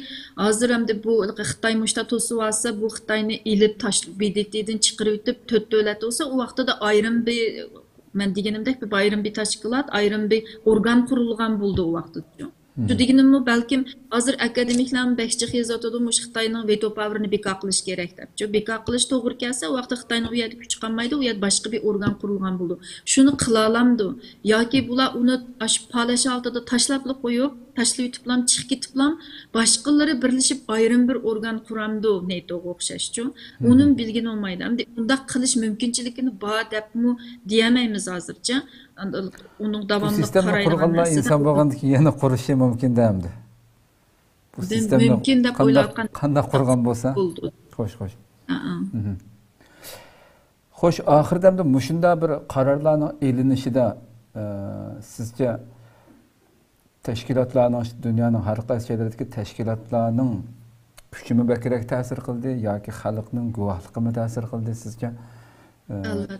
hozir hamda bu Xitoy mushta to'sib olsa, bu Xitoyni ilib tashlab BDTdan chiqarib o'tib 4 davlat olsa, u vaqtida ayrim bir men deganimdek bir ayrim bir tashkilot, ayrim bir organ qurilgan bo'ldi u vaqtda. Shu deganimmi balkim hozir akademiklarning bekchiq yozatadi mush Xitoyning veto powerini bekor qilish kerak deb. Bekor qilish to'g'ri kelsa, u vaqtda Xitoyning u yerda kuch qolmaydi, u yerda boshqa bir organ qurilgan bo'ldi. Shuni qila olamdi yoki bular uni palash altida tashlab qo'yib, tashlab yutiblam, chiqib ketiblam, boshqalari birlashib ayrim bir organ quramdi, NATOga o'xshashchu. Uning bilgini olmaydi. Unda qilish mumkinchiligini bor debmi deyamaymiz hozircha. Onun davamlı qaraydigan narsa inson bo'lgandiki yana qurishi mumkin demdi. Bu sistem mumkin deb o'ylayotgan qanday qurgan bo'lsa. Xo'sh. Xo'sh, oxirida mushunda bir qarorlarning elinishida sizcha tashkilotlarning dunyoning har qaysi joylaridagi tashkilotlarning kuchimi bakrak ta'sir qildi yoki xalqning guvohligimi ta'sir qildi sizcha?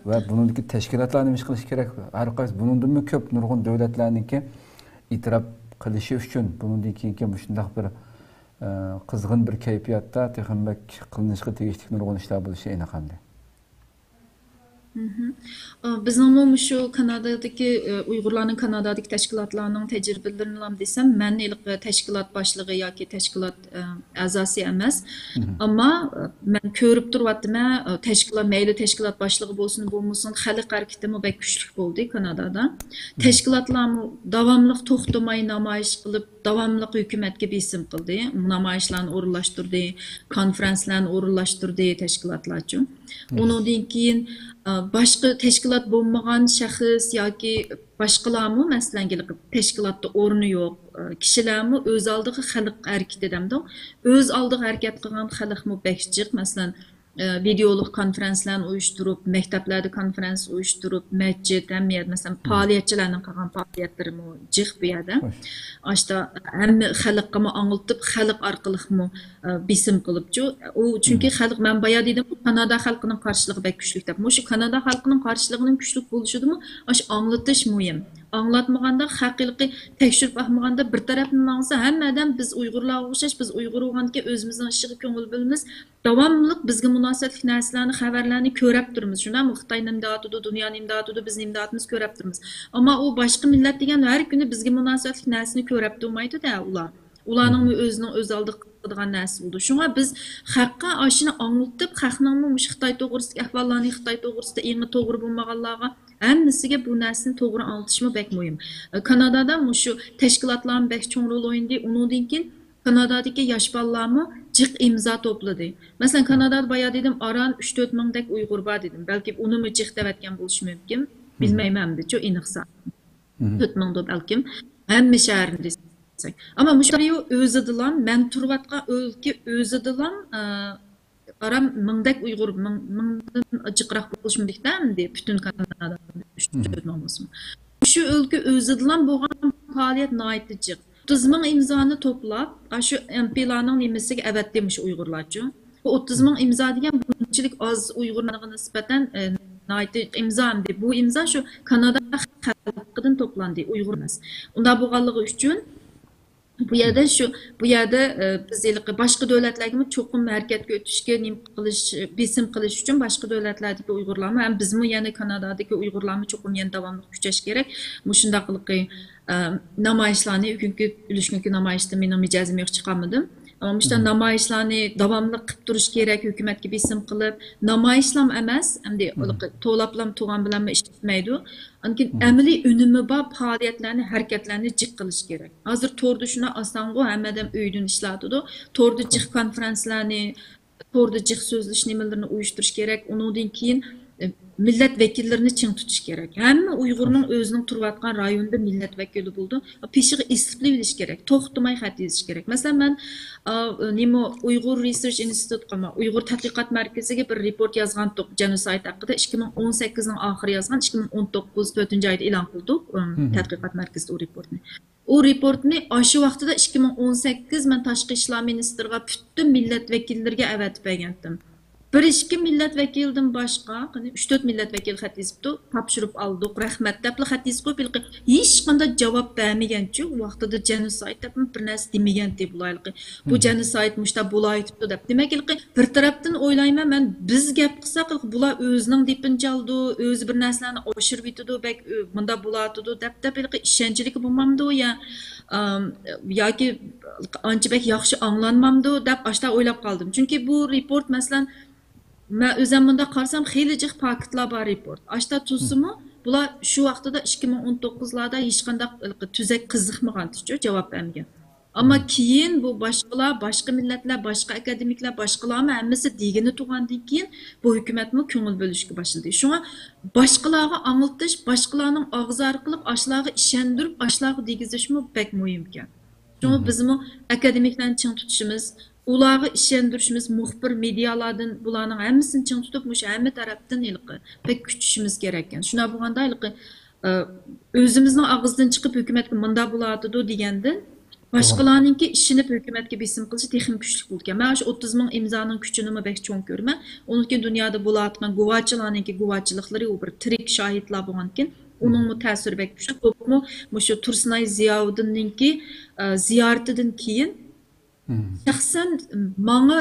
Ve bunundaki teşkilatlarını iş kılış gerek. Her qaysi bunundan mı köp nurgun devletlerninki itiraf kılışı üçün bunundaki müşündaq bir kızgın bir keyfiyatta texinbek kılınışqı tegişlik nurgun işler buluşu ene qanday. Bizning şu Kanadadagi Uyg'urlarning Kanadadagi tashkilotlarning tajribalarini ham desam, men tashkilot boshlig'i yoki tashkilot a'zosi emas. Ammo men ko'rib turibdim, tashkilot mayli tashkilot boshlig'i bo'lsin, bo'lmasin, xalq harakatimi bek kuchli bo'ldi Kanadada. Tashkilotlar davomli to'xtamay namoyish qilib, davomli hukumatga besim qildi, namoyishlarni o'rinlashtirdi, konferensiyalarni o'rinlashtirdi tashkilotlar uchun. Undan keyin başqa təşkilat bo'lmagan shaxs yoki boshqalarmi masalan tashkilotda o'rni yo'q kishilarmi o'z oldiga xalq harakati demdi. O'z oldiga harakat qilgan xalqmi bekchiq masalan videoluk konferanslarni uyushtirib, maktablarda konferans uyushtirib, masjid, jamiyat masalan faoliyatchilarning qilgan faoliyatlarimi jiq bu yerda. Ashta hamma xalqqa anglitib, xalq orqali bisim qilibchi. U chunki xalq men boya dedim, Kanada xalqining qarshiligi bek kuchli deb. Shu Kanada xalqining qarshiligining kuchli bo'lishidimi, ash anglatish muhim. Anlatmaganda haqiqiy tekshirib baxmaganda bir tarafdan mangsa hamma odam biz Uyg'urlarga o'xshash, biz Uyg'ur bo'lganki o'zimizning ishiga ko'ngil bilamiz. Davomli bizga munosabatli narsalarni, xabarlarni ko'rib turamiz. Shundan Xitoy imdodidu, dunyo imdodidu, bizning imdodimiz ko'rib turamiz. Ammo u boshqa millat degan har kuni bizga munosabatli narsani ko'rib turmaydi-da ular. Ularning o'zining o'z oldiga qiladigan narsa bo'ldi. Shunga biz haqqa ashini anglatib, xalqning Xitoy to'g'risidagi ahvollarni, Xitoy to'g'risida eng to'g'ri bo'lmaganlarga hammasiga bu narsani to'g'ri anlatishmi bek muhim. Kanadada shu tashkilotlar bek cho'ng rol o'ynadi. Undan keyin Kanadadagi yosh bolalarmi jiq imzo to'pladi. Masalan, Kanadada boya dedim, aran 3-4 mingdek Uyg'ur bor dedim. Balki unimi jiq devatgan bo'lishi mumkin. Bilmayman-da, chu iniqsa. 4 mingda balkim hamma shaharda. Ama müşteri özedilen, men turvatqa ölki özedilen aram mingdak Uyg'ur mingdan jiqroq bo'lishmidikdan deb bütün Kanadada shu ölki özedilen bo'lgan faoliyat nihoyatda jiq. 30 ming imzoni to'plab, shu MP'larning nimasiga avatdimiş Uyg'urlarcha. Bu 30 ming imzo degan bunchalik oz Uyg'urlarga nisbatan nihoyatda imzo deb. Bu imzo shu Kanada xalqidan to'plandi, Uyg'ur emas. Unda bo'lganligi uchun bu yerda biz boshqa davlatlarga cho'qim harakatga o'tishga besim qilish uchun boshqa davlatlardagi Uyg'urlarni ham bizmi yana Kanadadagi Uyg'urlarni cho'qim yana davomli kuchash kerak. Shunday qilib namoyishlarni bugungi ulashgungi namoyishda mening mijozim yo'q chiqarmadim. Ama işte namoyishlarni davomli qilib turish kerak, hukumatga besim qilib, namoyishlar emas, endi to'lablam to'g'an bilan ishlatmaydi. Lekin amaliy unumi bor faoliyatlarni, harakatlarni jiq qilish kerak. Hozir to'rda shuna osongo hammadan uydan ishlatadi. To'rda jiq konferenslarni, to'rda jiq so'zlash nimalarini uyushtirish kerak. Undan keyin millet vekillerini çiң tutish kerak. Hamma Uyg'urning o'zining turayotgan rayonda millet vekili bo'ldi. Peshiga istifli bilish kerak. To'xtamay xat yozish kerak. Masalan, men Uyg'ur Research Institute Uyg'ur tadqiqot markaziga bir report yozgandik genocide haqida 2018 ning oxiri yozgan, 2019 4-oyda e'lon qildik tadqiqot markazida o reportni. O reportni shu vaqtida 2018 men tashqi ishlar ministriga bütün millet vekillariga avatib bergandim. Bir iki milletvekilden başka, 3-4 milletvekil xat yazıptı, tapşırıp aldık, rahmet depli xat yazıp, hiç qanday cevap vermeyince, o vaxtda genocide depli bir nəsə demeyən deyib bulaylıqı. Bu genocide müşdə bulayıbdı dep. Demək ki, bir tarafdan oylayma, mən biz gəp qısaq, bula özünün depin çaldı, öz bir nəslərini aşırı bitidu, bək bunda bulatıdı, dep işəncilik bulmamdı o ya. Ya ki, anca bək yaxşı anlanmamdı, dep aşda oylap qaldım. Çünki bu report məsələn, mən özəmində qarsam xeyli jiq paketlar var report. Aşda tuzsumu, bular şu vaqtda 2019'larda heç qandaq tüzək qiziqmağandı, cavab verməyən. Amma keyin bu başqalar, başqa millətlər, başqa akademiklər, başqalarmı həmmisi degini tuğandan keyin bu hökumətmi köngül bölüşkə başladı. Şuna başqalarga anlatış, başqalarının ağzı arqılıq aşlarga işendirib, aşlarga degizishmi bək mühimkən. Şuna bizmi akademiklərini çiң tutuşumuz, ularga işendirishimiz, muxbir medialardan bularning hammasini çiң tutib, hamma tarafdan pek küçüşümüz gereken. Şuna bo'lganda o'zimizning og'izdan chiqib hukumatga munda bo'lardi degandan boshqalarninki ishini hukumatga besim qilishi texnik kuchli bo'lgan. Men shu 30 ming imzoning kuchini bek cho'ng ko'raman. Uniki dunyoda bo'layotgan guvohchilarninki guvohchiliklari u bir tirik shohidlar bo'lgankin, uning ta'siri bek kuchli. Shu Tursunay Ziyovuddinninki ziyoratidan keyin Şəxsən mənə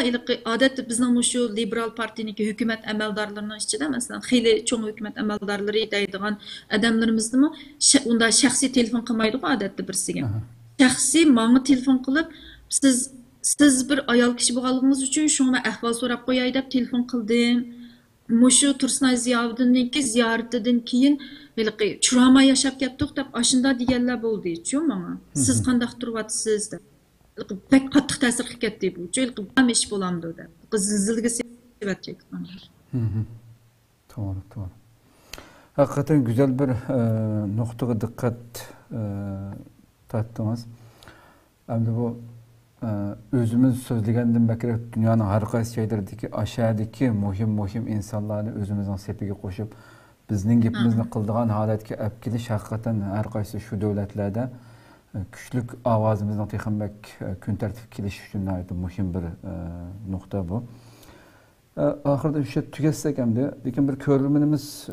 adətdə bizning şu liberal partiniki hökumət əməldarlarının içində məsələn xeyli çoğ hökumət əməldarları deydigan adamlarımızmı unda şəxsi telefon qılmaydı adətdə birisiga. Şəxsi mənə telefon qılıb siz bir ayol kishi bo'lganligingiz uchun shunga ahvol so'rab qo'yay deb telefon qildim. Mushu Tursunay Ziyovuddinning ziyaratidan keyin churama yashab ketdik deb ashunda deganlar bo'ldi-chu menga. Siz qanday turyapsiz deb. Pek qattiq ta'sir qilib ketdi bu. Chunki ham ish bo'lamdi deb. Zilga sevatcak. Doğru, doğru. Hakikaten güzel bir noktaya dikkat tattınız. Hem de bu özümüz sözlüğünden bakıp dünyanın harika şeylerdeki aşağıdaki muhim insanlarını özümüzün sepiga koşup bizning gapimizni qildigan holatga olib kelish haqiqatan har qaysi shu davlatlarda kuchlik ovozimizni texnik kun tartib kelish uchun muhim bir nuqta bu. Ahirda bir şey tugatsak hamda, lekin bir ko'rmanimiz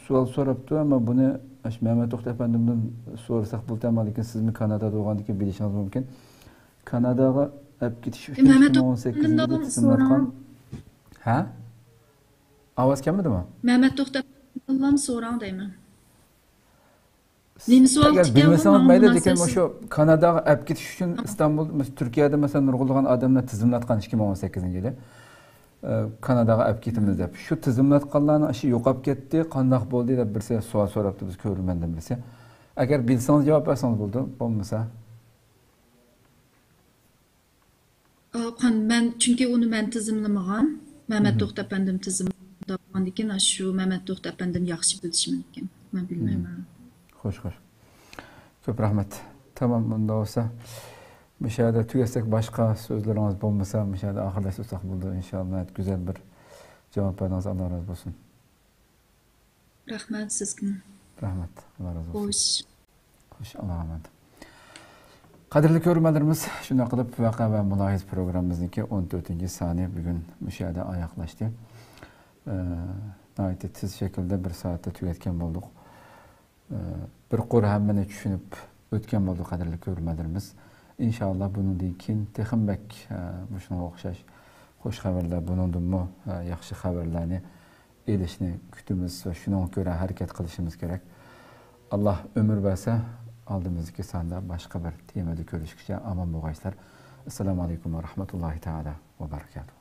savol so'rabdi, ammo buni Mehmet To'xta efendimdan so'rasak bo'ladi, lekin sizmi Kanadada bo'lgandan keyin bilishingiz mumkin. Kanadaga olib ketish uchun 2018-yilda tizimlatgan. Ha? Ovoz kelmadimi? Mehmet To'xta efendimdan so'rang deyman. Nima savol chiqadi? Bilmasangiz mayli, lekin o'sha Kanadaga olib ketish uchun Istanbul, Turkiyada masalan nurg'ulg'an odamlar tizimlatgan 2018-yili. Kanadaga olib ketimiz deb. Shu tizimlatganlarning ishi yo'qolib ketdi, qanday bo'ldi deb bir savol so'rabdi biz ko'rmandan birisi. Agar bilsangiz javob bersangiz bo'ldi, bo'lmasa ben çünkü onu ben tizimlamagan. Mehmet To'xta efendim tizimlagan ekan, şu Mehmet To'xta efendim yaxshi bilishi mumkin. Ben bilmayman. Xo'sh. Ko'p rahmat. Tamam, bunda olsa müşahede tügesek başka sözleriniz bulmasa müşahede ahirleştirsek buldu inşallah. Güzel bir cevap verdiniz. Allah razı olsun. Rahmet sizga. Rahmet. Allah razı olsun. Hoş. Allah rahmet. Qadrli ko'ruvchilarimiz, shunday qilib Vaqa va Mulohiz programmamizniki 14-soni bugun müşahede oyoqlashdi. Nəhayət tez şəkildə bir saatda tugatgan bo'ldik. Bir qo'r hammani tushunib o'tgan bo'ldi qadrli ko'ruvchilarimiz. İnşallah bundan keyin texmbek shunga o'xshash xush xabarlar, bundanmi yaxshi xabarlarni elishni kutamiz va shunga ko'ra harakat qilishimiz kerak. Alloh umr bersa, oldimizdagi sonda boshqa bir temada ko'rishguncha omon bo'linglar. Assalomu alaykum va rahmatullohi taala va barakatuh.